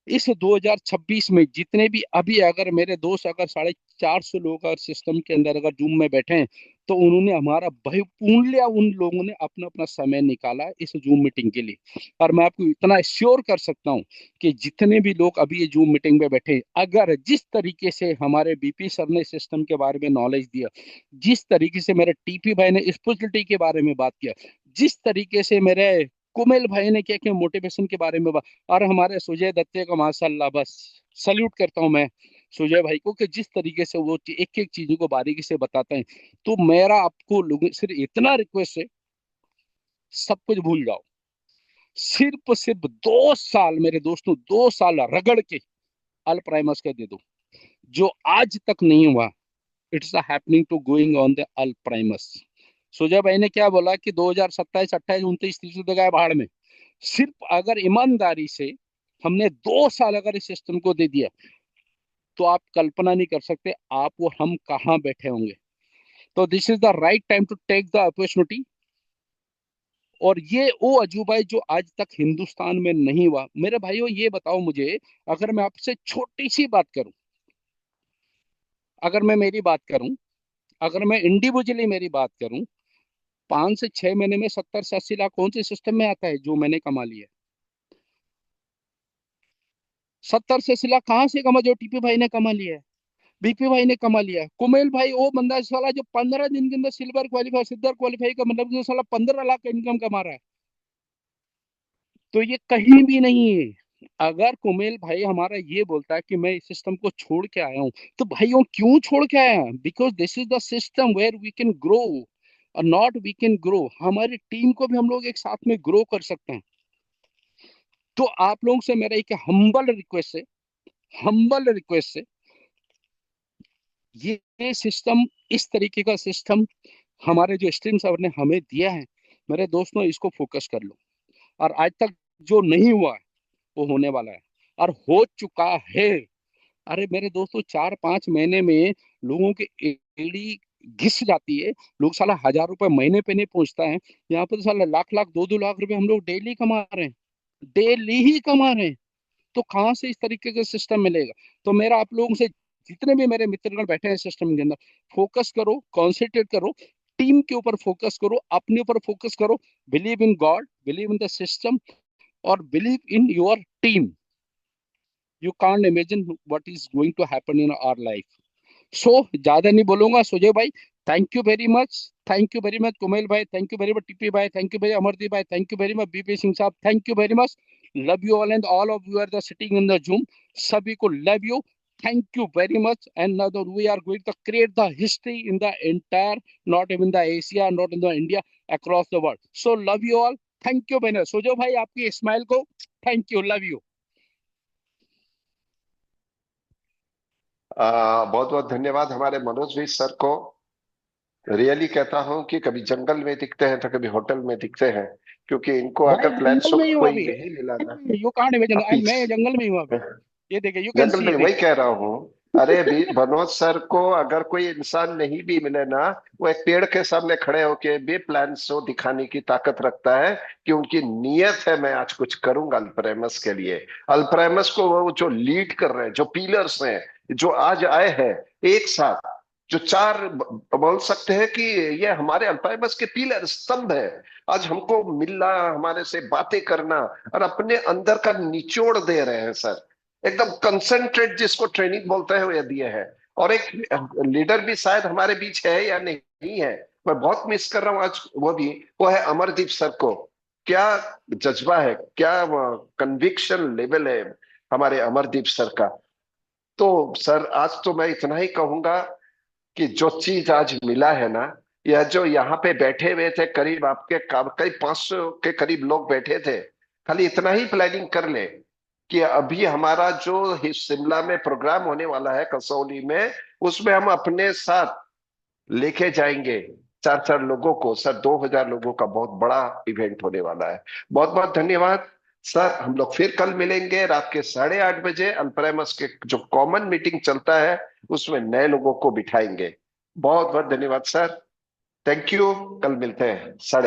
इस 2026 में जितने भी अभी अगर मेरे दोस्त अगर 450 लोग अगर सिस्टम के अंदर अगर जूम में बैठे हैं, तो उन्होंने हमारा बहुमूल्य उन लोगों ने अपना अपना समय निकाला इस जूम मीटिंग के लिए। और मैं आपको इतना श्योर कर सकता हूँ कि जितने भी लोग अभी ये जूम मीटिंग में बैठे हैं, अगर जिस तरीके से हमारे बीपी सर ने सिस्टम के बारे में नॉलेज दिया, जिस तरीके से मेरे टीपी भाई ने स्पिरिचुअलिटी के बारे में बात किया, जिस तरीके से मेरे कुमेल भाई ने क्या क्या मोटिवेशन के बारे में बात, और हमारे सुजय दत्ते को माशाल्लाह बस सल्यूट करता हूं मैं सुजय भाई को, कि जिस तरीके से वो एक एक चीजों को बारीकी से बताते हैं। तो मेरा आपको लोग सिर्फ इतना रिक्वेस्ट है, सब कुछ भूल जाओ, सिर्फ सिर्फ 2 साल मेरे दोस्तों, 2 साल रगड़ के अल प्राइमस का दे दो, जो आज तक नहीं हुआ। It's happening to going on the all primus. Sujay भाई ने क्या बोला कि 2027 28 29 30 तो गए भाड़ में। सिर्फ अगर ईमानदारी से हमने 2 साल अगर इस सिस्टम को दे दिया, तो आप कल्पना नहीं कर सकते आप और हम कहाँ बैठे होंगे। तो this is the right time to take the opportunity. और ये वो अजूबा है जो आज तक हिंदुस्तान में नहीं हुआ। मेरे भाइयों ये बताओ मुझे, अगर मैं आपसे छोटी सी बात करूं, अगर मैं मेरी बात करूं, अगर मैं इंडिविजुअली मेरी बात करूं, 5 से 6 महीने में 70 से 80 लाख कौन से सिस्टम में आता है जो मैंने कमा लिया है? 70 से 80 लाख कहाँ से कमा, जो टीपी भाई ने कमा लिया है, बीपी भाई ने कमा लिया है। कुमेल भाई वो बंदा साला जो 15 दिन के अंदर सिल्वर क्वालिफाई सिल्वर क्वालिफाई का मतलब जो साला 15 लाख का इनकम कमा रहा है। तो ये कहीं भी नहीं है। अगर कुमेल भाई हमारा ये बोलता है कि मैं इस सिस्टम को छोड़ के आया हूँ, तो भाइयों क्यों छोड़ के आया? Because this is the system where we can grow और नॉट वी कैन ग्रो। हमारी टीम को भी हम लोग एक साथ में ग्रो कर सकते हैं। तो आप लोगों से मेरा एक हम्बल रिक्वेस्ट है, हम्बल रिक्वेस्ट है, ये सिस्टम, इस तरीके का सिस्टम हमारे जो स्ट्रीम सर ने हमें दिया है, मेरे दोस्तों इसको फोकस कर लो। और आज तक जो नहीं हुआ है वो होने वाला है और हो चुका है। अरे मेरे दोस्तों 4 5 महीने में लोगों की एड़ी घिस जाती है। लोग साला 1000 रुपए महीने पे नहीं पहुंचता है, यहाँ पर तो साला लाख लाख 2 2 लाख रुपए हम लोग डेली कमा रहे हैं, डेली ही कमा रहे हैं। तो कहाँ से इस तरीके का सिस्टम मिलेगा? तो मेरा आप लोगों से, जितने भी मेरे मित्रगण बैठे हैं सिस्टम के अंदर, फोकस करो, कॉन्सेंट्रेट करो, टीम के ऊपर फोकस करो, अपने ऊपर फोकस करो, believe in God, believe in the system, और believe in your team. You can't imagine what is going to happen in our life. So ज्यादा नहीं बोलूंगा सुजय भाई, thank you very much, thank you very much Kumel भाई, thank you very much TP भाई, thank you very Amardeep भाई, thank you very much BP Singh sahab, thank you very much. Love you all and all of you are the sitting in the Zoom. सभी को love you, thank you very much. And now we are going to create the history in the entire, not even the Asia, not in the India, across the world. So love you all, thank you very much. Sujay भाई आपकी smile को thank you, love you. बहुत बहुत धन्यवाद हमारे मनोज भाई sir को। Really कहता हूँ कि कभी जंगल में दिखते हैं तो कभी होटल में दिखते हैं, क्योंकि इनको भाई अगर प्लान जंगल में ही सुख हूँ कोई अभी, नहीं मिला ना। यू कांट इमेजिन, आप मैं जंगल में ही हूँ अभी। पीछे ये देखिए, यू कैन जंगल सी, में वही देखिए। कह रहा हूँ। अरे भी मनोज सर को अगर कोई इंसान नहीं भी मिले ना, वो एक पेड़ के सामने खड़े होके भी प्लान शो दिखाने की ताकत रखता है कि उनकी नीयत है मैं आज कुछ करूंगा अल्प्रेमस के लिए। अल्प्रेमस को वो जो लीड कर रहे हैं, जो पिलर्स हैं, जो आज आए हैं एक साथ, जो चार बोल सकते हैं कि ये हमारे अल्पाइमस के पिलर स्तंभ है। आज हमको मिलना, हमारे से बातें करना और अपने अंदर का निचोड़ दे रहे हैं सर। एकदम कंसंट्रेट जिसको ट्रेनिंग बोलते हैं वो दिए है। और एक लीडर भी शायद हमारे बीच है या नहीं है, मैं बहुत मिस कर रहा हूँ आज वो भी, वो है अमरदीप सर को। क्या जज्बा है, क्या कन्विक्शन लेवल है हमारे अमरदीप सर का। तो सर आज तो मैं इतना ही कहूंगा कि जो चीज आज मिला है ना, या जो यहाँ पे बैठे हुए थे, करीब आपके करीब 500 के करीब लोग बैठे थे, खाली इतना ही प्लानिंग कर ले कि अभी हमारा जो शिमला में प्रोग्राम होने वाला है कसौली में, उसमें हम अपने साथ लेके जाएंगे 4-4 लोगों को। सर 2000 लोगों का बहुत बड़ा इवेंट होने वाला है। बहुत बहुत धन्यवाद सर। हम लोग फिर कल मिलेंगे रात के 8:30 अल्प्रेमस के जो कॉमन मीटिंग चलता है उसमें नए लोगों को बिठाएंगे। बहुत बहुत धन्यवाद सर। Thank you. कल मिलते हैं 8:30।